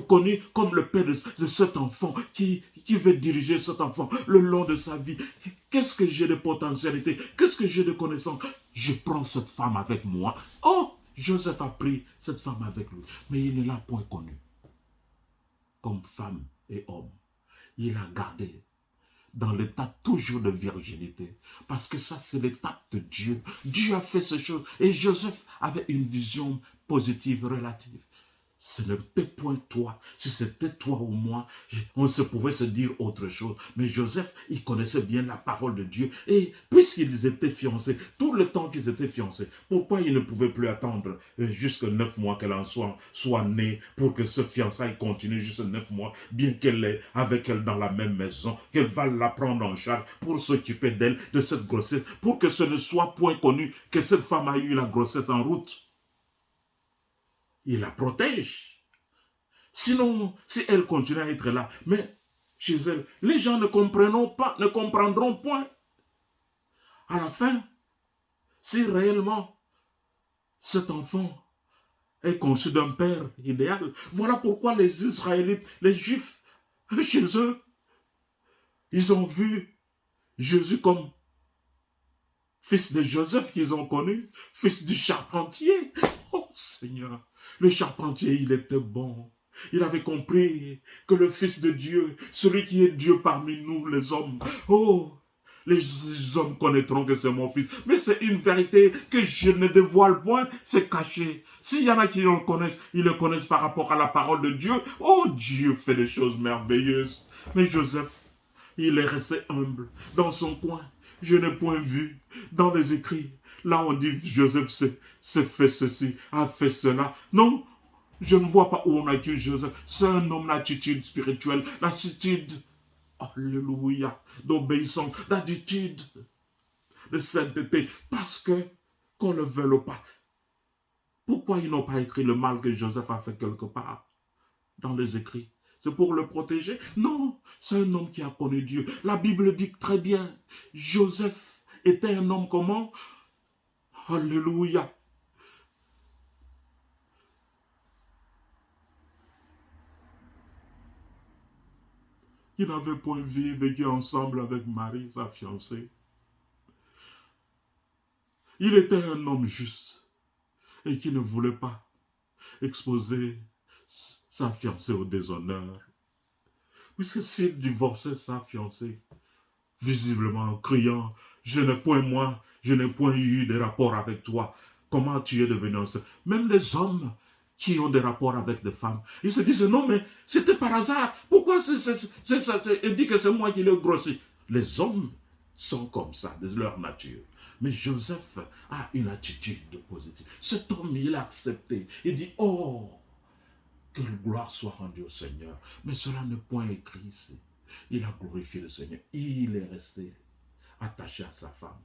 connu comme le père de cet enfant, qui va diriger cet enfant le long de sa vie. Qu'est-ce que j'ai de potentialité? Qu'est-ce que j'ai de connaissance? Je prends cette femme avec moi. Oh, Joseph a pris cette femme avec lui. Mais il ne l'a point connue comme femme et homme. Il a gardé dans l'état toujours de virginité. Parce que ça, c'est l'étape de Dieu. Dieu a fait ces choses. Et Joseph avait une vision positive, relative. Ce n'était point toi. Si c'était toi ou moi, on se pouvait se dire autre chose. Mais Joseph, il connaissait bien la parole de Dieu. Et puisqu'ils étaient fiancés, tout le temps qu'ils étaient fiancés, pourquoi ils ne pouvaient plus attendre jusqu'à 9 mois qu'elle en soit née pour que ce fiançailles continue jusqu'à 9 mois, bien qu'elle est avec elle dans la même maison, qu'elle va la prendre en charge pour s'occuper d'elle, de cette grossesse, pour que ce ne soit point connu que cette femme a eu la grossesse en route. Il la protège. Sinon, si elle continue à être là, mais chez elle, les gens ne comprendront point. À la fin, si réellement cet enfant est conçu d'un père idéal, voilà pourquoi les Israélites, les Juifs, chez eux, ils ont vu Jésus comme fils de Joseph qu'ils ont connu, fils du charpentier. Oh Seigneur, le charpentier, il était bon. Il avait compris que le Fils de Dieu, celui qui est Dieu parmi nous les hommes, oh, les hommes connaîtront que c'est mon fils. Mais c'est une vérité que je ne dévoile point, c'est caché. S'il y en a qui le connaissent, ils le connaissent par rapport à la parole de Dieu. Oh, Dieu fait des choses merveilleuses. Mais Joseph, il est resté humble dans son coin. Je n'ai point vu dans les écrits. Là, on dit Joseph s'est fait ceci, a fait cela. Non, je ne vois pas où on a dit Joseph. C'est un homme d'attitude spirituelle, l'attitude, alléluia, d'obéissance, d'attitude, de sainteté. Parce que, qu'on ne le veuille pas. Pourquoi ils n'ont pas écrit le mal que Joseph a fait quelque part dans les écrits? C'est pour le protéger? Non, c'est un homme qui a connu Dieu. La Bible dit très bien, Joseph était un homme comment? Alléluia. Il n'avait point vécu ensemble avec Marie, sa fiancée. Il était un homme juste et qui ne voulait pas exposer sa fiancée au déshonneur. Puisque s'il divorçait sa fiancée, visiblement en criant, je n'ai point eu de rapport avec toi. Comment tu es devenu un seul? Même les hommes qui ont des rapports avec des femmes, ils se disent, non mais c'était par hasard. Pourquoi il dit que c'est moi qui l'ai grossi? Les hommes sont comme ça, de leur nature. Mais Joseph a une attitude positive. Cet homme, il a accepté. Il dit, oh, que gloire soit rendue au Seigneur. Mais cela n'est point écrit ici. Il a glorifié le Seigneur. Il est resté attaché à sa femme.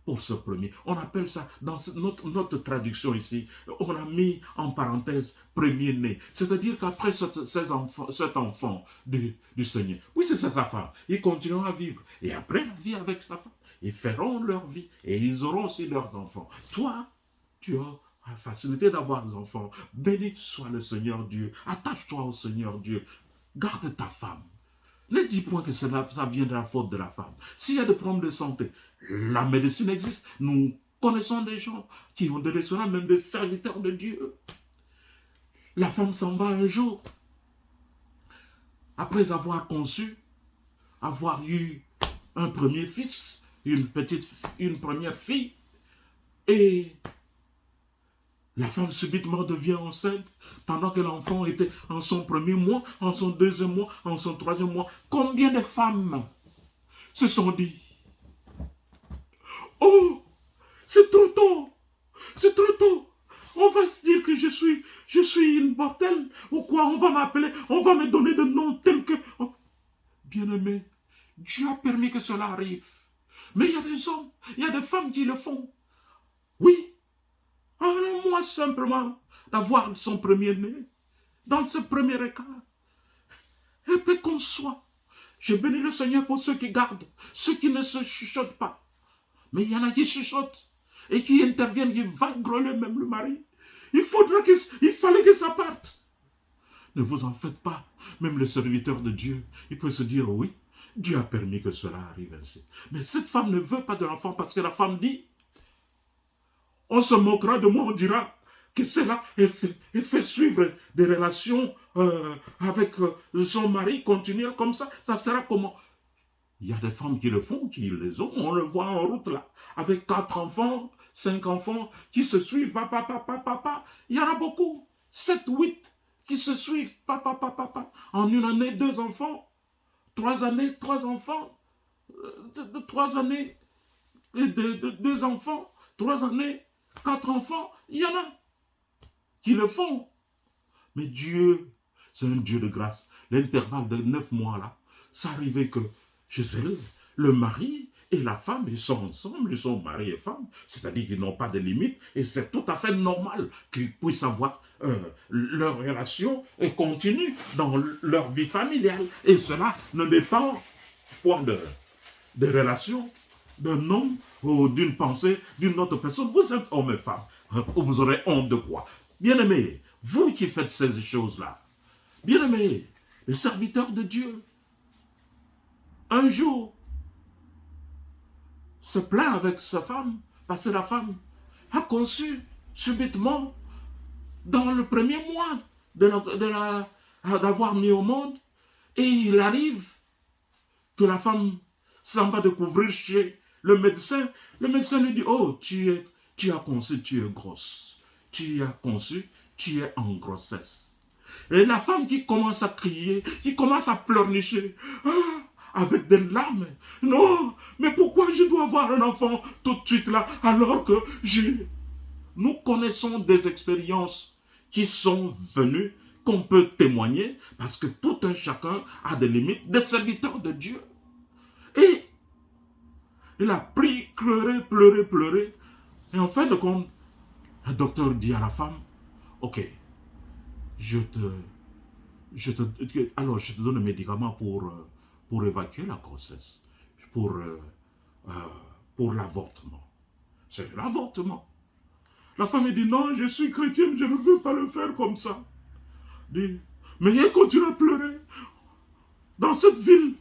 Pour ce premier, on appelle ça, dans notre traduction ici, on a mis en parenthèse premier-né. C'est-à-dire qu'après cet enfant du Seigneur, oui, c'est sa femme, ils continueront à vivre. Et après la vie avec sa femme, ils feront leur vie et ils auront aussi leurs enfants. Toi, tu as la facilité d'avoir des enfants. Béni soit le Seigneur Dieu. Attache-toi au Seigneur Dieu. Garde ta femme. Ne dis point que ça vient de la faute de la femme. S'il y a des problèmes de santé, la médecine existe. Nous connaissons des gens qui ont des restaurants, même des serviteurs de Dieu. La femme s'en va un jour, après avoir conçu, avoir eu un premier fils, une première fille, et la femme subitement devient enceinte pendant que l'enfant était en son premier mois, en son deuxième mois, en son troisième mois. Combien de femmes se sont dit, oh, c'est trop tôt, c'est trop tôt. On va se dire que je suis une mortelle, ou quoi, on va m'appeler, on va me donner des noms tels que... Bien-aimé, Dieu a permis que cela arrive. Mais il y a des hommes, il y a des femmes qui le font. Oui, un mois simplement d'avoir son premier-né, dans ce premier écart. Et puis qu'on soit. Je bénis le Seigneur pour ceux qui gardent, ceux qui ne se chuchotent pas. Mais il y en a qui chuchotent et qui interviennent, qui vont grôler même le mari. Il fallait que ça parte. Ne vous en faites pas. Même le serviteur de Dieu, il peut se dire, oui, Dieu a permis que cela arrive ainsi. Mais cette femme ne veut pas de l'enfant parce que la femme dit, on se moquera de moi, on dira que c'est là, elle fait suivre des relations avec son mari continuel comme ça sera comment? Il y a des femmes qui le font, qui les ont, on le voit en route là, avec 4 enfants, 5 enfants, qui se suivent, papa, papa, papa, il y en a beaucoup, 7, 8, qui se suivent, papa, papa, papa, en une année, 2 enfants, 3 années, 3 enfants, 3 années, 2 enfants, 3 années, 4 enfants, il y en a qui le font. Mais Dieu, c'est un Dieu de grâce. L'intervalle de 9 mois là, ça arrivait que chez elle, le mari et la femme, ils sont ensemble, ils sont mari et femme, c'est-à-dire qu'ils n'ont pas de limites, et c'est tout à fait normal qu'ils puissent avoir leur relation et continuer dans leur vie familiale. Et cela ne dépend point de relations d'un homme ou d'une pensée d'une autre personne. Vous êtes homme et femme. Vous aurez honte de quoi? Bien-aimés, vous qui faites ces choses-là, bien-aimés, les serviteurs de Dieu, un jour, se plaint avec sa femme, parce que la femme a conçu subitement dans le premier mois d'avoir mis au monde, et il arrive que la femme s'en va découvrir chez le médecin. Le médecin lui dit, oh, tu as conçu, tu es grosse. Tu as conçu, tu es en grossesse. Et la femme qui commence à crier, qui commence à pleurnicher, avec des larmes. Non, mais pourquoi je dois avoir un enfant tout de suite là, alors que nous connaissons des expériences qui sont venues, qu'on peut témoigner, parce que tout un chacun a des limites, des serviteurs de Dieu. Et il a pris, pleuré, pleuré, pleuré. Et en fin de compte, le docteur dit à la femme, ok, alors je te donne un médicament pour évacuer la grossesse, pour, euh, euh, pour l'avortement. C'est l'avortement. La femme dit, non, je suis chrétienne, je ne veux pas le faire comme ça. Dit, mais elle continue à pleurer. Dans cette ville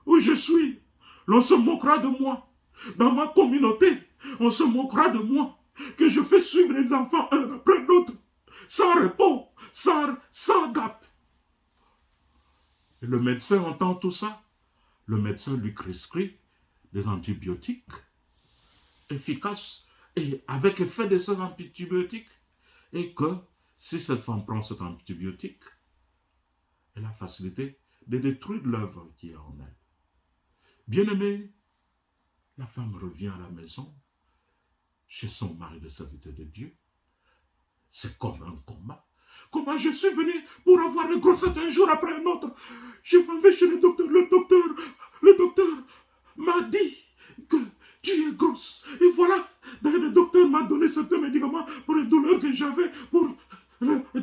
où je suis, l'on se moquera de moi. Dans ma communauté, on se moquera de moi. Que je fais suivre les enfants un après l'autre, sans repos, sans gap. Et le médecin entend tout ça. Le médecin lui prescrit des antibiotiques efficaces et avec effet de ces antibiotiques. Et que si cette femme prend cet antibiotique, elle a facilité de détruire l'œuvre qui est en elle. Bien-aimé, la femme revient à la maison, chez son mari de serviteur de Dieu. C'est comme un combat. Comment je suis venu pour avoir une grossesse un jour après un autre. Je m'en vais chez le docteur. Le docteur m'a dit que tu es grosse. Et voilà, le docteur m'a donné certains médicaments pour les douleurs que j'avais pour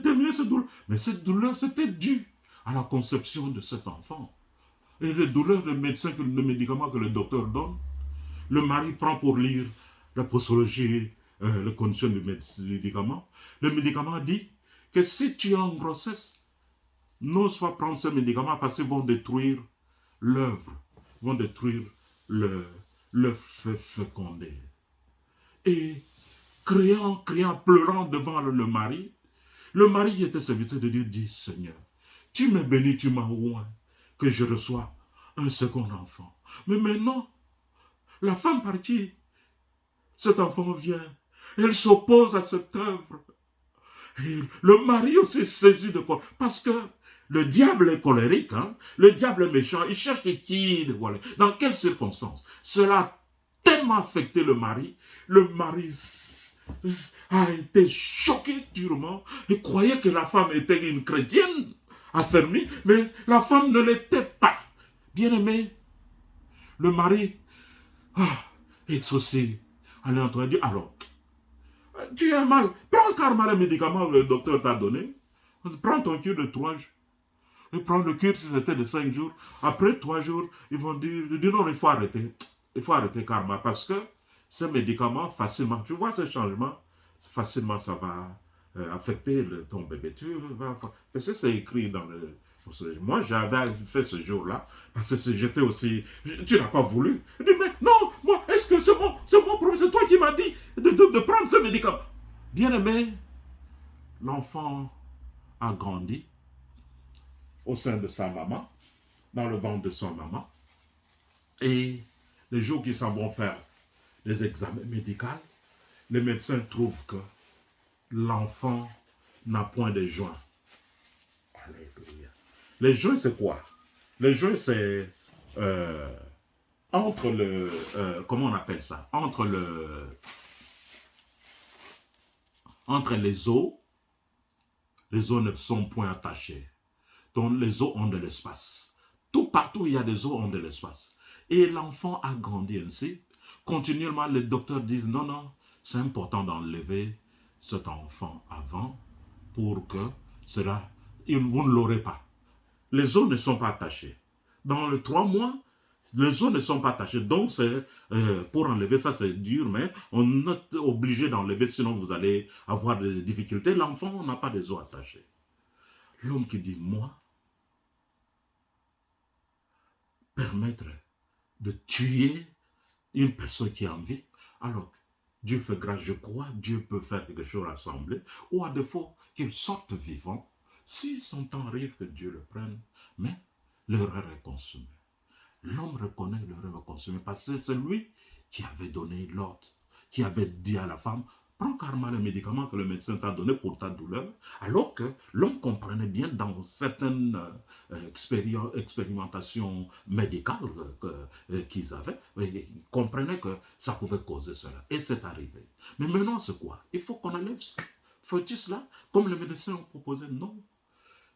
terminer cette douleur. Mais cette douleur, c'était dû à la conception de cet enfant. Et les douleurs, le médicament que le docteur donne, le mari prend pour lire la posologie, les conditions du médicament. Le médicament dit que si tu es en grossesse, n'ose pas prendre ce médicament parce qu'ils vont détruire l'œuvre, vont détruire le feu fécondé. Et criant, pleurant devant le mari qui était serviteur de Dieu dit, Seigneur, tu m'as béni, tu m'as oint, que je reçois un second enfant. Mais maintenant, la femme par qui cet enfant vient, elle s'oppose à cette œuvre. Et le mari aussi saisi de quoi? Parce que le diable est colérique, hein? Le diable est méchant, il cherche qui, voilà. Dans quelles circonstances? Cela a tellement affecté le mari a été choqué durement et croyait que la femme était une chrétienne affermie, mais la femme ne l'était pas. Bien-aimé, le mari est aussi allé en train de dire, alors, tu es mal, prends carrément le médicament que le docteur t'a donné, prends ton cure de 3 jours. Et prends le cure si c'était de 5 jours. Après 3 jours, ils vont dire non, il faut arrêter. Il faut arrêter karma parce que ce médicament, facilement, tu vois ce changement, facilement ça va affecter ton bébé. Parce que c'est écrit dans le... Moi, j'avais fait ce jour-là, parce que j'étais aussi... Tu n'as pas voulu. Je dis, mais non, moi, est-ce que c'est mon problème, c'est toi qui m'as dit de prendre ce médicament. Bien aimé, l'enfant a grandi au sein de sa maman, dans le ventre de son maman. Et les jours qu'ils s'en vont faire les examens médicaux, les médecins trouvent que l'enfant n'a point de joints. Alléluia. Les joints, c'est quoi? Les joints, c'est entre le... comment on appelle ça? Entre les os ne sont point attachés. Donc les os ont de l'espace. Tout partout où il y a des os ont de l'espace. Et l'enfant a grandi ainsi. Continuellement, les docteurs disent non, non, c'est important d'enlever cet enfant avant pour que cela, vous ne l'aurez pas. Les os ne sont pas attachés. Dans les 3 mois, les os ne sont pas attachés. Donc, pour enlever ça, c'est dur, mais on est obligé d'enlever, sinon vous allez avoir des difficultés. L'enfant n'a pas des os attachés. L'homme qui dit, moi, permettre de tuer une personne qui est en vie, alors Dieu fait grâce, je crois, Dieu peut faire quelque chose rassemblé, ou à défaut qu'il sorte vivant, si son temps arrive que Dieu le prenne, mais l'erreur est consumée. L'homme reconnaît l'erreur est consumée parce que c'est lui qui avait donné l'ordre, qui avait dit à la femme, prends carrément le médicament que le médecin t'a donné pour ta douleur, alors que l'homme comprenait bien dans certaines expérimentations médicales qu'ils avaient, ils comprenaient que ça pouvait causer cela. Et c'est arrivé. Mais maintenant, c'est quoi? Il faut qu'on enlève ce fœtus là, comme les médecins ont proposé. Non,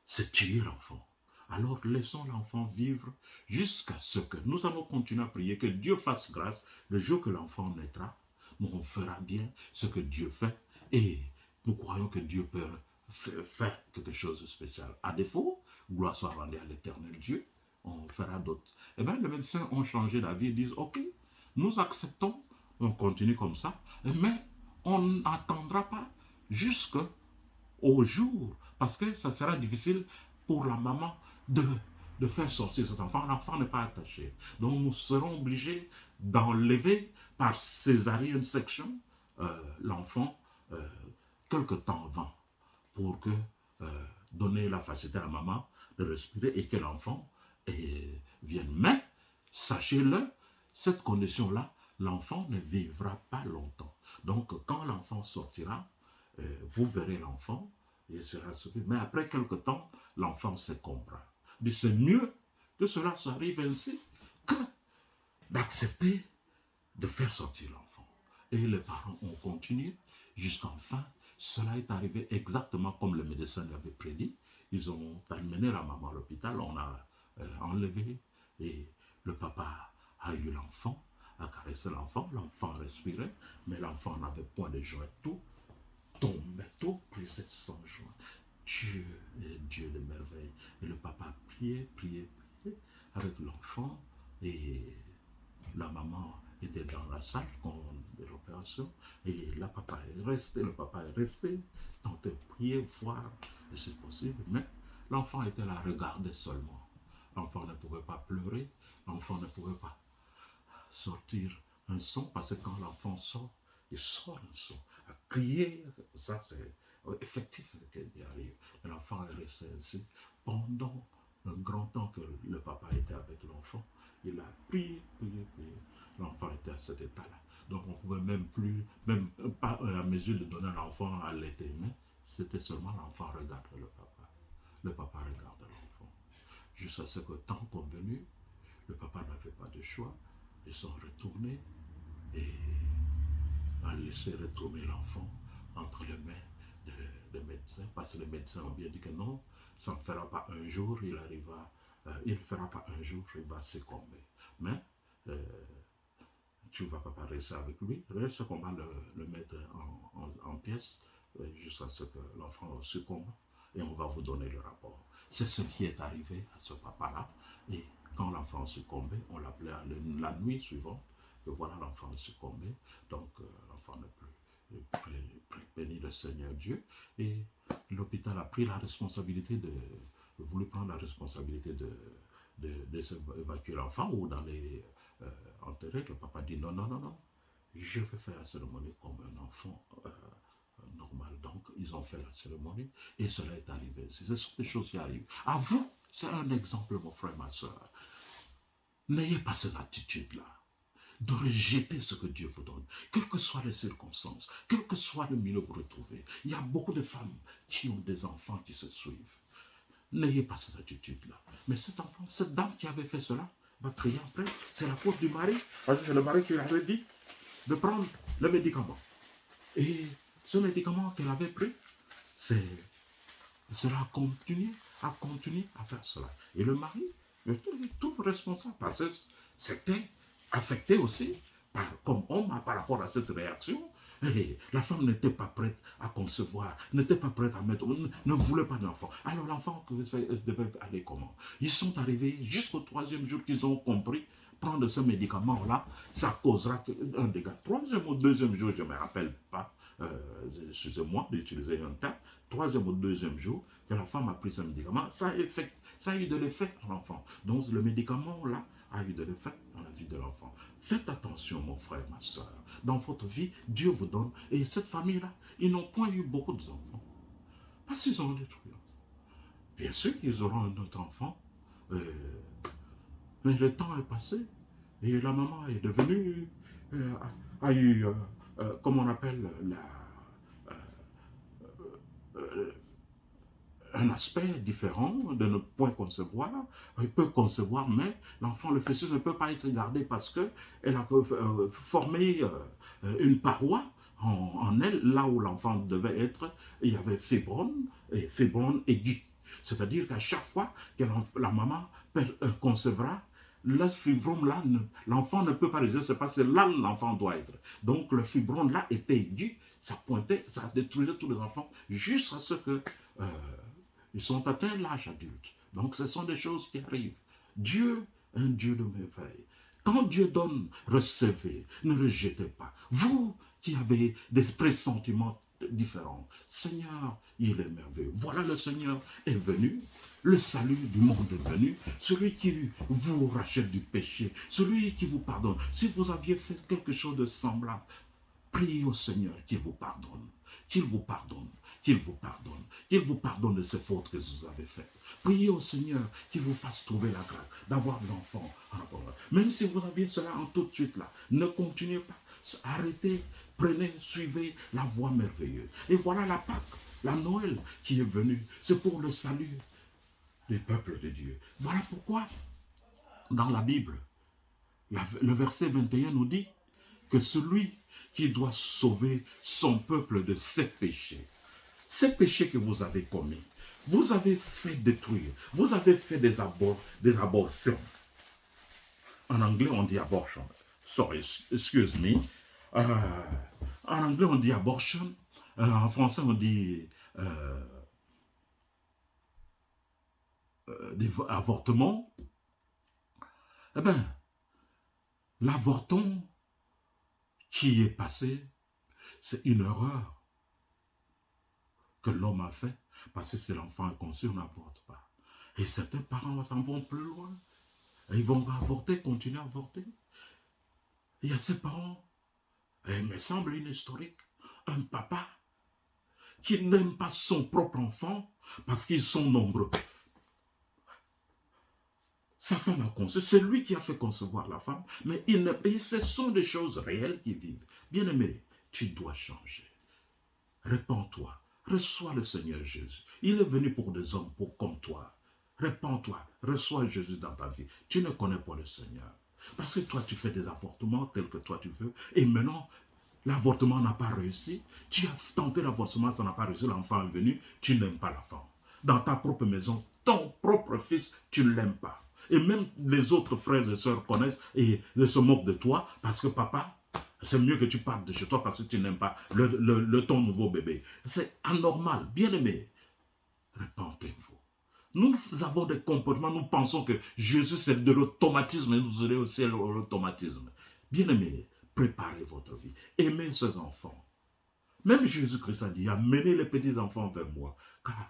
c'est tuer l'enfant. Alors laissons l'enfant vivre jusqu'à ce que nous allons continuer à prier, que Dieu fasse grâce. Le jour que l'enfant naîtra, nous on fera bien ce que Dieu fait et nous croyons que Dieu peut faire quelque chose de spécial. À défaut, gloire soit rendue à l'éternel Dieu, on fera d'autres. Eh bien, les médecins ont changé d'avis et disent, ok, nous acceptons, on continue comme ça, mais on n'attendra pas jusqu'au jour, parce que ça sera difficile pour la maman de faire sortir cet enfant. L'enfant n'est pas attaché. Donc nous serons obligés d'enlever par césarienne section l'enfant quelque temps avant pour que donner la facilité à la maman de respirer et que l'enfant vienne. Mais sachez-le, cette condition-là, l'enfant ne vivra pas longtemps. Donc quand l'enfant sortira, vous verrez l'enfant, il sera sauvé. Mais après quelque temps, l'enfant s'écombra. C'est mieux que cela s'arrive ainsi que d'accepter de faire sortir l'enfant. Et les parents ont continué jusqu'enfin. Cela est arrivé exactement comme le médecin l'avait prédit. Ils ont amené la maman à l'hôpital, on a enlevé et le papa a eu l'enfant, a caressé l'enfant respirait, mais l'enfant n'avait point de joie. Tout tombait, tout brisait sans joie. Dieu est Dieu de merveille. Et le papa priait, priait, priait avec l'enfant et la maman était dans la salle de l'opération et le papa est resté, tentait de prier, voir si c'est possible, mais l'enfant était là, regardait seulement. L'enfant ne pouvait pas pleurer, l'enfant ne pouvait pas sortir un son, parce que quand l'enfant sort, il sort un son, à crier, ça c'est effectif qu'il arrive. L'enfant est resté ainsi pendant un grand temps que le papa était avec l'enfant. Il a prié, prié, prié. L'enfant était à cet état-là. Donc on ne pouvait même pas à mesure de donner à l'enfant à l'été, mais c'était seulement l'enfant regarde le papa. Le papa regarde l'enfant. Jusqu'à ce que temps convenu, le papa n'avait pas de choix. Ils sont retournés et ont laissé retourner l'enfant entre les mains des médecins, parce que les médecins ont bien dit que non, ça ne fera pas un jour, il ne fera pas un jour, il va succomber. Mais tu ne vas pas rester avec lui, reste qu'on va le mettre en pièces jusqu'à ce que l'enfant succombe et on va vous donner le rapport. C'est ce qui est arrivé à ce papa-là. Et quand l'enfant succombait, on l'appelait la nuit suivante, que voilà l'enfant succombé, donc l'enfant n'est plus béni le Seigneur Dieu. Et l'hôpital a pris la responsabilité voulu prendre la responsabilité d'évacuer l'enfant ou d'aller enterrer. Le papa dit non, non, non, non, je vais faire la cérémonie comme un enfant normal. Donc, ils ont fait la cérémonie et cela est arrivé. Ce sont des choses qui arrivent. À vous, c'est un exemple, mon frère, ma soeur. N'ayez pas cette attitude-là de rejeter ce que Dieu vous donne, quelles que soient les circonstances, quel que soit le milieu où vous vous retrouvez. Il y a beaucoup de femmes qui ont des enfants qui se suivent. N'ayez pas cette attitude-là. Mais cet enfant, cette dame qui avait fait cela, va crier après, c'est la faute du mari, parce que c'est le mari qui lui avait dit de prendre le médicament. Et ce médicament qu'elle avait pris, cela a continué à faire cela. Et le mari, il tout responsable, parce que c'était affecté aussi comme homme par rapport à cette réaction. Et la femme n'était pas prête à concevoir, n'était pas prête à mettre, ne voulait pas d'enfant. Alors l'enfant devait aller comment? Ils sont arrivés jusqu'au 3e jour qu'ils ont compris, prendre ce médicament-là, ça causera un dégât. 3e ou 2e jour, je ne me rappelle pas, excusez-moi d'utiliser un terme, 3e ou 2e jour, que la femme a pris ce médicament, ça a eu de l'effet à l'enfant. Donc le médicament-là a eu de l'effet dans la vie de l'enfant. Faites attention, mon frère, ma soeur. Dans votre vie, Dieu vous donne. Et cette famille-là, ils n'ont point eu beaucoup d'enfants. Parce qu'ils ont détruit. Bien sûr qu'ils auront un autre enfant. Mais le temps est passé. Et la maman est devenue... a eu, comme on appelle, un aspect différent de ne point concevoir. Il peut concevoir, mais l'enfant, le fœtus ne peut pas être gardé parce qu'elle a formé une paroi en elle, là où l'enfant devait être. Il y avait fibrone aigu. C'est-à-dire qu'à chaque fois que la maman concevra, le fibrome-là, l'enfant ne peut pas résister, c'est parce que là l'enfant doit être. Donc le fibrome-là était aigu, ça pointait, ça détruisait tous les enfants, jusqu'à ce que ils sont atteints l'âge adulte. Donc ce sont des choses qui arrivent. Dieu est un Dieu de merveille. Quand Dieu donne, recevez, ne rejetez pas. Vous qui avez des pressentiments différents, Seigneur, il est merveilleux. Voilà, le Seigneur est venu. Le salut du monde est venu, celui qui vous rachète du péché, celui qui vous pardonne. Si vous aviez fait quelque chose de semblable, priez au Seigneur qu'il vous pardonne, qu'il vous pardonne, qu'il vous pardonne, qu'il vous pardonne de ces fautes que vous avez faites. Priez au Seigneur qu'il vous fasse trouver la grâce d'avoir des enfants. Même si vous aviez cela en tout de suite là, ne continuez pas. Arrêtez, prenez, suivez la voie merveilleuse. Et voilà la Pâque, la Noël qui est venue. C'est pour le salut du peuple de Dieu. Voilà pourquoi, dans la Bible, le verset 21 nous dit que celui qui doit sauver son peuple de ses péchés que vous avez commis, vous avez fait détruire, vous avez fait des abortions. En anglais, on dit abortion. Sorry, excuse me. En anglais, on dit abortion. En français, on dit avortement. Eh bien, l'avortement qui est passé, c'est une erreur que l'homme a fait, parce que si l'enfant est conçu, on n'avorte pas. Et certains parents s'en vont plus loin. Et ils vont avorter, continuer à avorter. Il y a ces parents, et il me semble une historique, un papa qui n'aime pas son propre enfant parce qu'ils sont nombreux. Sa femme a conçu, c'est lui qui a fait concevoir la femme, mais ce sont des choses réelles qui vivent. Bien-aimé, tu dois changer. Répands-toi, reçois le Seigneur Jésus. Il est venu pour des hommes comme toi. Répands-toi, reçois Jésus dans ta vie. Tu ne connais pas le Seigneur. Parce que toi, tu fais des avortements tels que toi tu veux, et maintenant, l'avortement n'a pas réussi. Tu as tenté l'avortement, ça n'a pas réussi, l'enfant est venu, tu n'aimes pas l'enfant. Dans ta propre maison, ton propre fils, tu ne l'aimes pas. Et même les autres frères et sœurs connaissent et se moquent de toi parce que papa, c'est mieux que tu partes de chez toi parce que tu n'aimes pas ton nouveau bébé. C'est anormal, bien-aimé. Répentez-vous. Nous avons des comportements, nous pensons que Jésus c'est de l'automatisme et nous serons aussi l'automatisme. Bien-aimé, préparez votre vie. Aimez ces enfants. Même Jésus-Christ a dit, amenez les petits enfants vers moi, car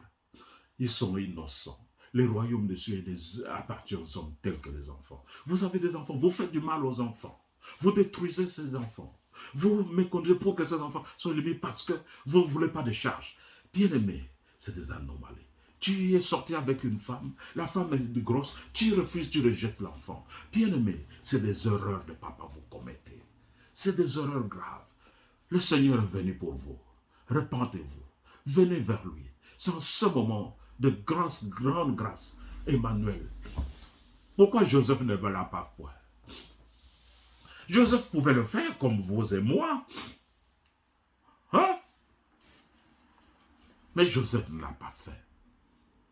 ils sont innocents. Les royaumes des cieux appartiennent aux hommes tels que les enfants. Vous avez des enfants, vous faites du mal aux enfants. Vous détruisez ces enfants. Vous méconnaissez pour que ces enfants soient élevés parce que vous ne voulez pas de charges. Bien-aimé, c'est des anomalies. Tu es sorti avec une femme, la femme est grosse, tu refuses, tu rejettes l'enfant. Bien-aimé, c'est des erreurs de papa vous commettez. C'est des erreurs graves. Le Seigneur est venu pour vous. Repentez-vous. Venez vers lui. C'est en ce moment de grâce, grande grâce. Emmanuel. Pourquoi Joseph ne me l'a pas point? Joseph pouvait le faire comme vous et moi. Hein? Mais Joseph ne l'a pas fait.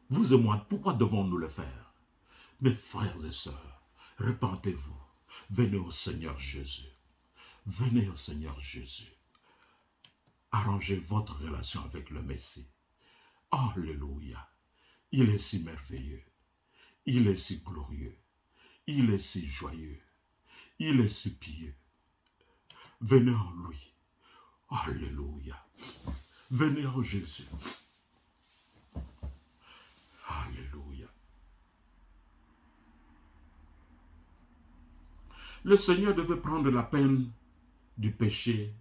Vous et moi, pourquoi devons-nous le faire? Mes frères et sœurs, repentez-vous. Venez au Seigneur Jésus. Venez au Seigneur Jésus. Arrangez votre relation avec le Messie. Alléluia. Il est si merveilleux. Il est si glorieux. Il est si joyeux. Il est si pieux. Venez en lui. Alléluia. Venez en Jésus. Alléluia. le Seigneur devait prendre la peine du péché.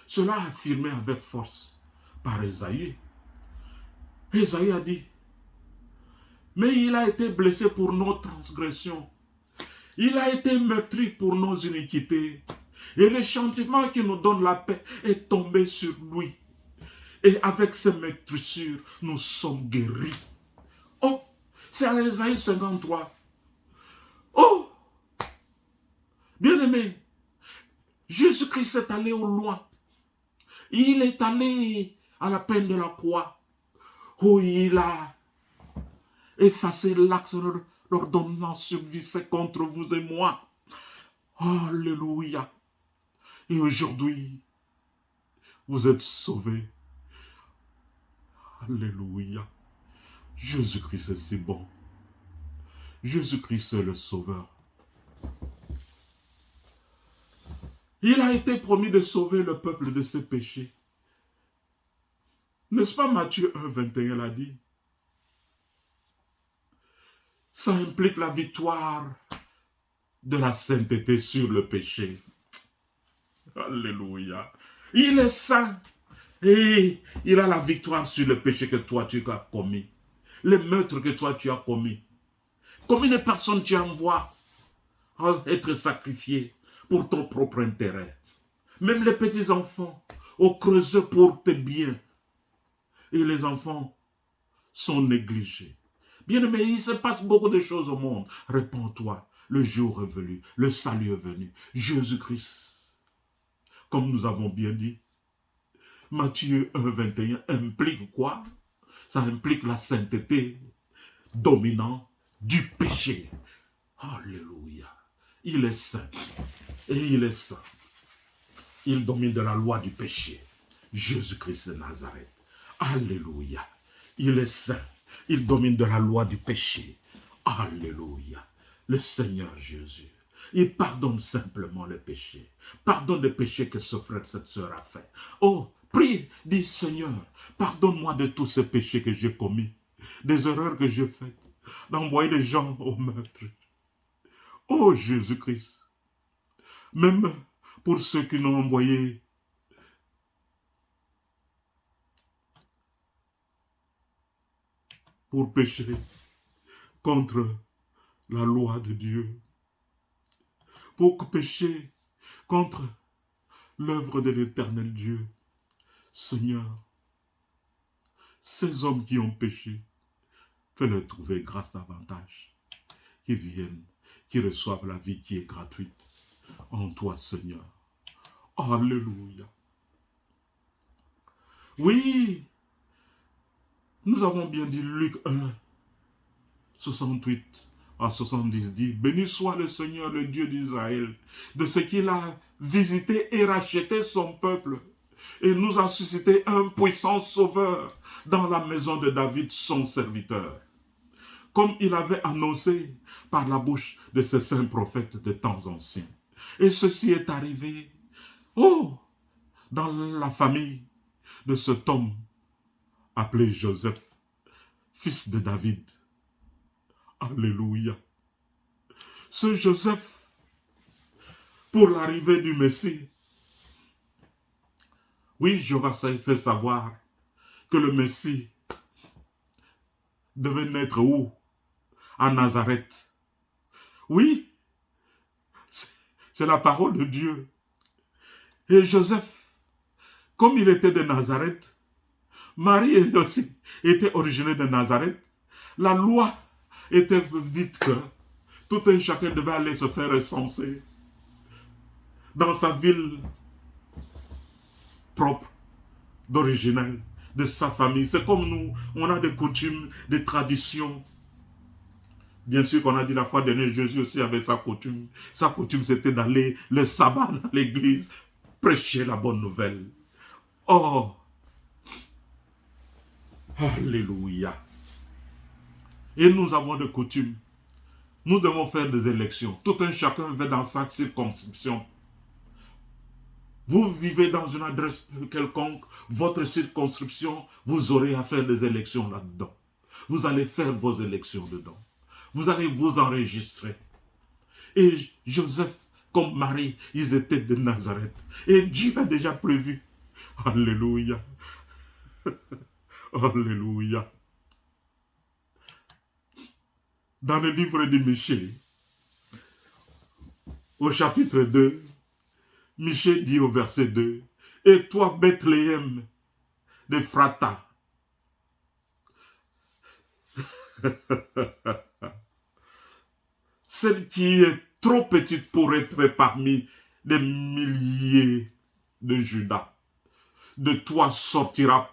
Cela affirmé avec force par Ésaïe. Ésaïe a dit, mais il a été blessé pour nos transgressions. Il a été meurtri pour nos iniquités. Et le châtiment qui nous donne la paix est tombé sur lui. Et avec ses meurtrissures, nous sommes guéris. Oh, c'est à Ésaïe 53. Oh, bien-aimé, Jésus-Christ est allé au loin. Il est allé à la peine de la croix, où il a effacé l'acte de l'ordonnance subvissée contre vous et moi. Alléluia. Et aujourd'hui, vous êtes sauvés. Alléluia. Jésus-Christ est si bon. Jésus-Christ est le Sauveur. Il a été promis de sauver le peuple de ses péchés. N'est-ce pas Matthieu 1, 21 l'a dit? Ça implique la victoire de la sainteté sur le péché. Alléluia. Il est saint et il a la victoire sur le péché que toi tu as commis. Les meurtres que toi tu as commis. Combien de personnes tu envoies à être sacrifiées pour ton propre intérêt? Même les petits enfants au creuset pour tes biens. Et les enfants sont négligés. Bien-aimé, il se passe beaucoup de choses au monde. Répands-toi. Le jour est venu. Le salut est venu. Jésus-Christ, comme nous avons bien dit, Matthieu 1, 21 implique quoi? Ça implique la sainteté dominante du péché. Alléluia. Il est saint. Et il est saint. Il domine de la loi du péché. Jésus-Christ de Nazareth. Alléluia. Il est saint. Il domine de la loi du péché. Alléluia. Le Seigneur Jésus. Il pardonne simplement les péchés. Pardonne les péchés que ce frère, cette sœur a fait. Oh, prie, dis Seigneur, pardonne-moi de tous ces péchés que j'ai commis. Des erreurs que j'ai faites. D'envoyer les gens au meurtre. Oh Jésus-Christ. Même pour ceux qui l'ont envoyé pour pécher contre la loi de Dieu, pour pécher contre l'œuvre de l'Éternel Dieu. Seigneur, ces hommes qui ont péché, fais-leur trouver grâce davantage, qui viennent, qui reçoivent la vie qui est gratuite en toi, Seigneur. Alléluia. Oui, nous avons bien dit Luc 1, 68 à 70 dit, béni soit le Seigneur, le Dieu d'Israël, de ce qu'il a visité et racheté son peuple, et nous a suscité un puissant sauveur dans la maison de David, son serviteur, comme il avait annoncé par la bouche de ses saints prophètes de temps anciens. Et ceci est arrivé, oh, dans la famille de cet homme appelé Joseph, fils de David. Alléluia. Ce Joseph, pour l'arrivée du Messie, oui, Jéhovah fait savoir que le Messie devait naître où? À Nazareth. Oui, c'est la parole de Dieu. Et Joseph, comme il était de Nazareth, Marie aussi était originaire de Nazareth, la loi était dite que tout un chacun devait aller se faire recenser dans sa ville propre, d'originel, de sa famille. C'est comme nous, on a des coutumes, des traditions. Bien sûr qu'on a dit la fois dernière, Jésus aussi avait sa coutume. Sa coutume, c'était d'aller le sabbat dans l'église, prêcher la bonne nouvelle. Oh! Alléluia! Et nous avons des coutumes. Nous devons faire des élections. Tout un chacun va dans sa circonscription. Vous vivez dans une adresse quelconque, votre circonscription, vous aurez à faire des élections là-dedans. Vous allez faire vos élections dedans. Vous allez vous enregistrer. Et Joseph, comme Marie, ils étaient de Nazareth. Et Dieu a déjà prévu. Alléluia. Alléluia. Dans le livre de Michée, au chapitre 2, Michée dit au verset 2, « Et toi, Bethléem d'Ephrata, celle qui est trop petite pour être parmi des milliers de Judas, de toi sortira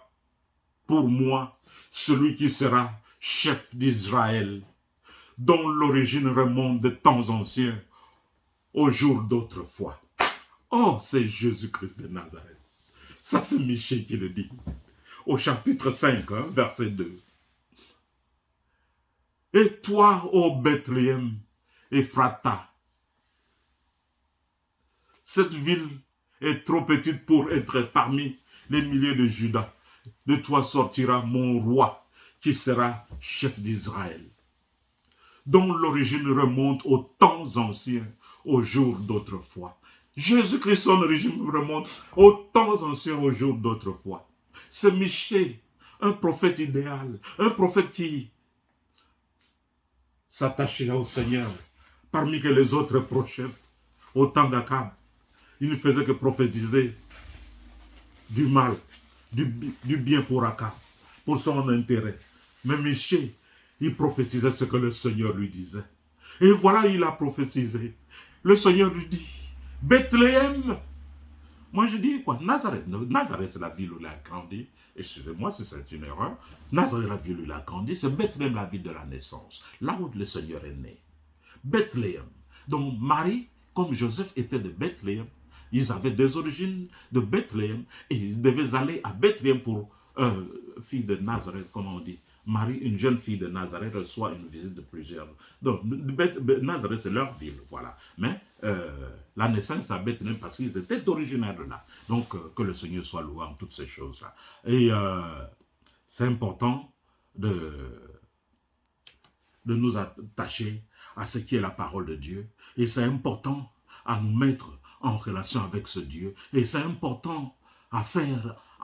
pour moi celui qui sera chef d'Israël, dont l'origine remonte de temps anciens au jour d'autrefois. » Oh, c'est Jésus-Christ de Nazareth. Ça, c'est Michée qui le dit. Au chapitre 5, verset 2. « Et toi, ô Bethléem, Ephrata, cette ville est trop petite pour être parmi les milliers de Judas. De toi sortira mon roi, qui sera chef d'Israël, dont l'origine remonte aux temps anciens, aux jours d'autrefois. » Jésus-Christ, son origine remonte aux temps anciens, aux jours d'autrefois. C'est Michée, un prophète idéal, un prophète qui s'attachait au Seigneur, parmi que les autres prophètes, au temps d'Akab. Il ne faisait que prophétiser du mal, du bien pour Akab, pour son intérêt. Mais Michée, il prophétisait ce que le Seigneur lui disait. Et voilà, il a prophétisé. Le Seigneur lui dit, Bethléem. Moi je dis quoi? Nazareth. Nazareth, c'est la ville où il a grandi. Excusez-moi si c'est une erreur. Nazareth, la ville où il a grandi. C'est Bethléem, la ville de la naissance. Là où le Seigneur est né. Bethléem. Donc Marie, comme Joseph était de Bethléem, ils avaient des origines de Bethléem et ils devaient aller à Bethléem pour fille de Nazareth, comme on dit. Marie, une jeune fille de Nazareth, reçoit une visite de plusieurs. Donc, Nazareth, c'est leur ville, voilà. Mais la naissance à Bethléem, parce qu'ils étaient originaires de là. Donc, que le Seigneur soit loué en toutes ces choses-là. Et c'est important de nous attacher à ce qui est la parole de Dieu. Et c'est important à nous mettre en relation avec ce Dieu. Et c'est important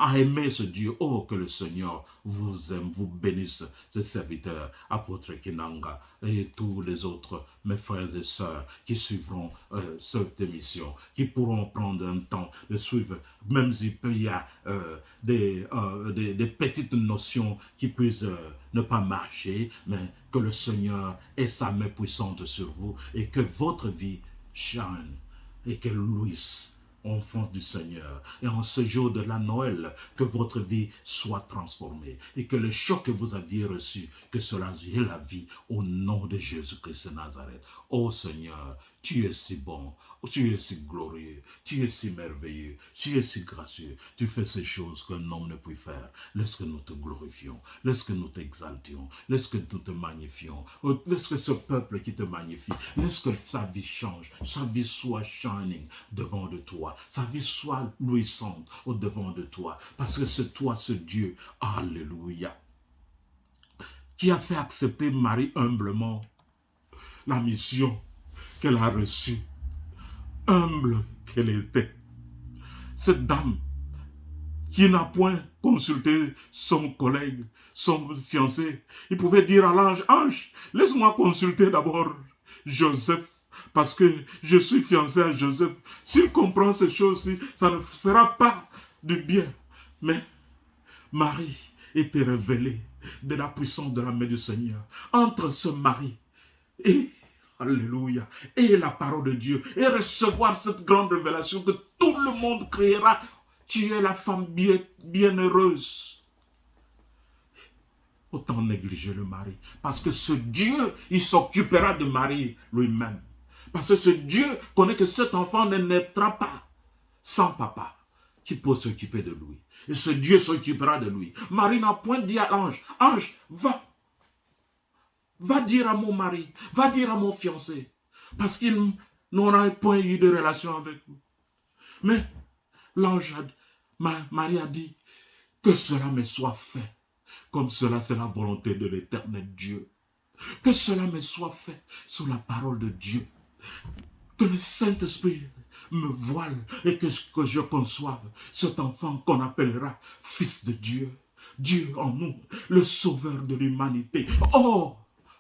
à aimer ce Dieu. Oh, que le Seigneur vous aime, vous bénisse, ses serviteurs, apôtre Kinanga et tous les autres, mes frères et sœurs, qui suivront cette émission, qui pourront prendre un temps de suivre, même s'il y a des petites notions qui puissent ne pas marcher, mais que le Seigneur ait sa main puissante sur vous et que votre vie shine et qu'elle louisse, enfants du Seigneur. Et en ce jour de la Noël, que votre vie soit transformée et que le choc que vous aviez reçu, que cela ait la vie au nom de Jésus-Christ de Nazareth. Ô Seigneur, tu es si bon, tu es si glorieux, tu es si merveilleux, tu es si gracieux. Tu fais ces choses qu'un homme ne peut faire. Laisse que nous te glorifions, laisse que nous t'exaltions, laisse que nous te magnifions, laisse que ce peuple qui te magnifie, laisse que sa vie change, sa vie soit shining devant de toi, sa vie soit louissante au devant de toi, parce que c'est toi ce Dieu, alléluia, qui a fait accepter Marie humblement la mission qu'elle a reçue, humble qu'elle était. Cette dame qui n'a point consulté son collègue, son fiancé, il pouvait dire à l'ange, ange, laisse-moi consulter d'abord Joseph, parce que je suis fiancé à Joseph. S'il comprend ces choses-ci, ça ne fera pas du bien. Mais Marie était révélée de la puissance de la main du Seigneur. Entre ce mari et alléluia, et la parole de Dieu, et recevoir cette grande révélation que tout le monde créera. Tu es la femme bienheureuse. Autant négliger le mari. Parce que ce Dieu, il s'occupera de Marie lui-même. Parce que ce Dieu connaît que cet enfant ne naîtra pas sans papa qui peut s'occuper de lui. Et ce Dieu s'occupera de lui. Marie n'a point dit à l'ange, ange, va. Va dire à mon mari, va dire à mon fiancé, parce qu'il n'aura point eu de relation avec vous. Mais l'ange, Marie a dit, que cela me soit fait, comme cela c'est la volonté de l'éternel Dieu. Que cela me soit fait sous la parole de Dieu. Que le Saint-Esprit me voile et que je conçoive cet enfant qu'on appellera Fils de Dieu. Dieu en nous, le Sauveur de l'humanité. Oh,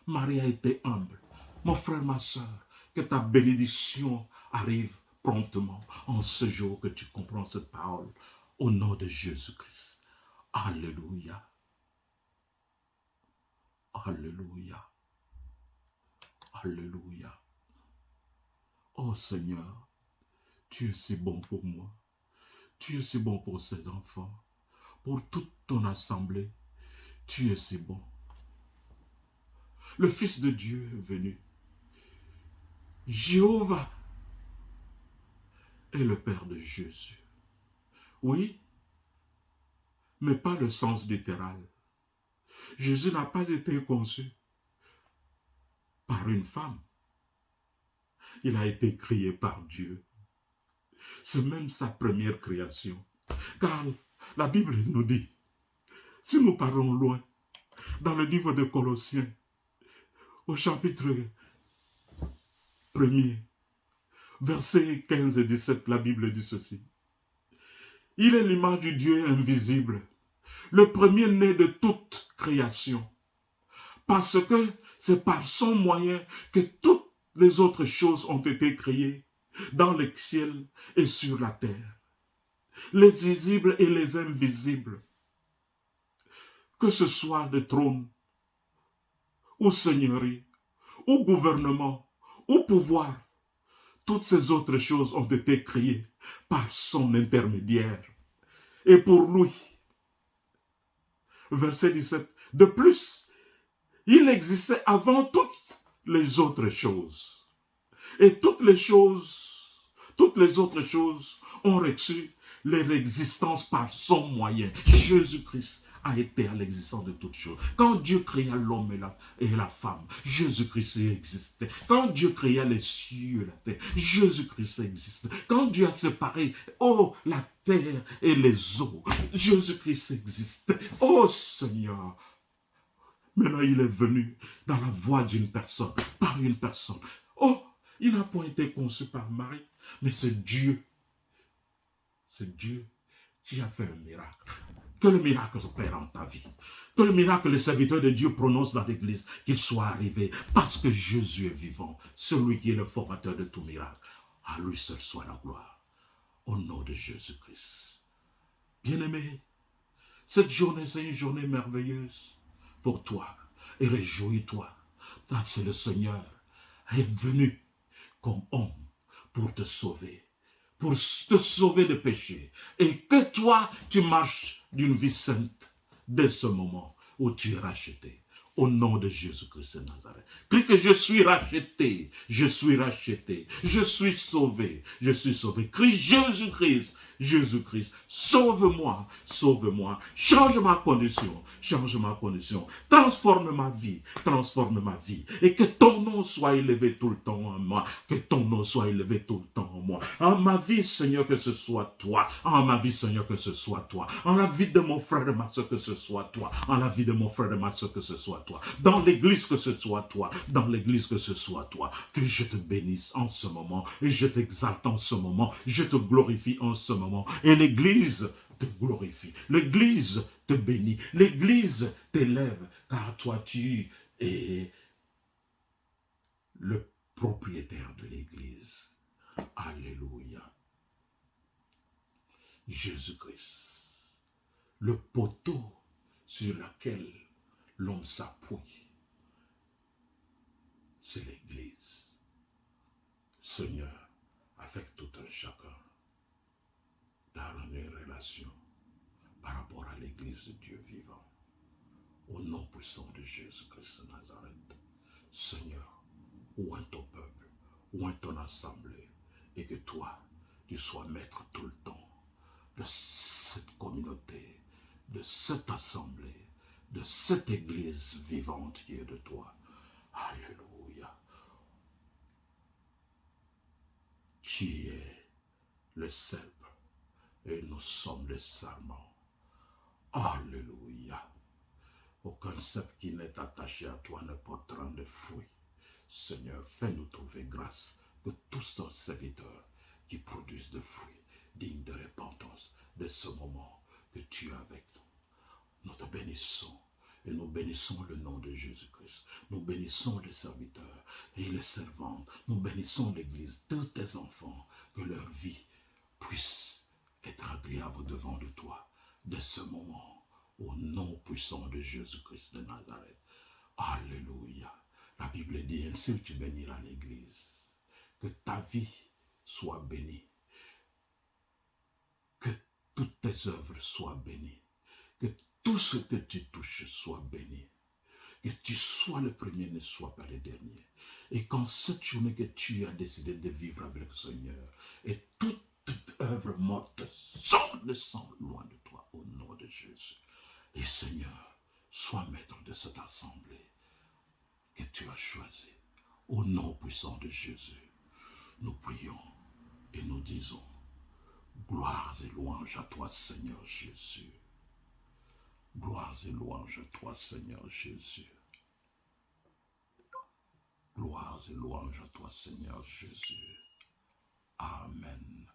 Marie a été humble. Mon frère, ma soeur, que ta bénédiction arrive promptement en ce jour que tu comprends cette parole. Au nom de Jésus-Christ. Alléluia. Alléluia. Alléluia. Oh Seigneur, tu es si bon pour moi. Tu es si bon pour ces enfants, pour toute ton assemblée. Tu es si bon. Le Fils de Dieu est venu. Jéhovah est le Père de Jésus. Oui, mais pas le sens littéral. Jésus n'a pas été conçu par une femme. Il a été créé par Dieu. C'est même sa première création. Car la Bible nous dit, si nous parlons loin, dans le livre de Colossiens, au chapitre 1er, versets 15 et 17, la Bible dit ceci. Il est l'image du Dieu invisible, le premier-né de toute création. Parce que c'est par son moyen que toutes les autres choses ont été créées dans les ciels et sur la terre. Les visibles et les invisibles. Que ce soit le trône, ou seigneurie, ou gouvernement, ou pouvoir, toutes ces autres choses ont été créées par son intermédiaire. Et pour lui, verset 17, de plus, il existait avant toutes les autres choses. Et toutes les autres choses ont reçu leur existence par son moyen. Jésus-Christ a été à l'existence de toutes choses. Quand Dieu créa l'homme et la femme, Jésus-Christ existait. Quand Dieu créa les cieux et la terre, Jésus-Christ existait. Quand Dieu a séparé, la terre et les eaux, Jésus-Christ existait. Oh Seigneur, maintenant il est venu dans la voie d'une personne, par une personne. Oh, il n'a point été conçu par Marie, mais c'est Dieu. C'est Dieu qui a fait un miracle. Que le miracle s'opère en ta vie. Que le miracle, les serviteurs de Dieu prononcent dans l'église, qu'il soit arrivé. Parce que Jésus est vivant, celui qui est le formateur de tout miracle. À lui seul soit la gloire. Au nom de Jésus-Christ. Bien-aimé, cette journée, c'est une journée merveilleuse pour toi. Et réjouis-toi. C'est le Seigneur est venu comme homme pour te sauver. Pour te sauver de péché. Et que toi, tu marches d'une vie sainte dès ce moment où tu es racheté. Au nom de Jésus-Christ de Nazareth. Crie que je suis racheté, je suis racheté, je suis sauvé, je suis sauvé. Crie Jésus-Christ, Jésus-Christ, sauve-moi, sauve-moi. Change ma condition, transforme ma vie, transforme ma vie. Et que ton nom soit élevé tout le temps en moi, que ton nom soit élevé tout le temps en moi. En ma vie, Seigneur, que ce soit toi. En ma vie, Seigneur, que ce soit toi. En la vie de mon frère et ma soeur, que ce soit toi. En la vie de mon frère et ma soeur, que ce soit toi. Dans l'église, que ce soit toi. Dans l'église, que ce soit toi. Que je te bénisse en ce moment. Et je t'exalte en ce moment. Je te glorifie en ce moment. Et l'église te glorifie. L'église te bénit. L'église t'élève. Car toi, tu es le propriétaire de l'église. Alléluia. Jésus-Christ. Le poteau sur lequel l'homme s'appuie, c'est l'église. Seigneur, avec tout un chacun, dans une relation par rapport à l'église de Dieu vivant, au nom puissant de Jésus-Christ de Nazareth, Seigneur, oint ton peuple, oint ton assemblée, et que toi, tu sois maître tout le temps de cette communauté, de cette assemblée, de cette église vivante qui est de toi. Alléluia. Tu es le cep et nous sommes les sarments. Alléluia. Aucun cep qui n'est attaché à toi ne portera de fruits. Seigneur, fais-nous trouver grâce que tous tes serviteurs qui produisent des fruits dignes de repentance de ce moment que tu es avec nous. Nous te bénissons et nous bénissons le nom de Jésus-Christ. Nous bénissons les serviteurs et les servantes. Nous bénissons l'Église, tous tes enfants, que leur vie puisse être agréable devant de toi de ce moment, au nom puissant de Jésus-Christ de Nazareth. Alléluia. La Bible dit, ainsi tu béniras l'Église. Que ta vie soit bénie. Que toutes tes œuvres soient bénies. Que tout ce que tu touches soit béni. Que tu sois le premier, ne sois pas le dernier. Et qu'en cette journée que tu as décidé de vivre avec le Seigneur, et toute œuvre morte descend loin de toi, au nom de Jésus. Et Seigneur, sois maître de cette assemblée que tu as choisie. Au nom puissant de Jésus, nous prions et nous disons, gloire et louange à toi, Seigneur Jésus. Gloire et louange à toi, Seigneur Jésus. Gloire et louange à toi, Seigneur Jésus. Amen.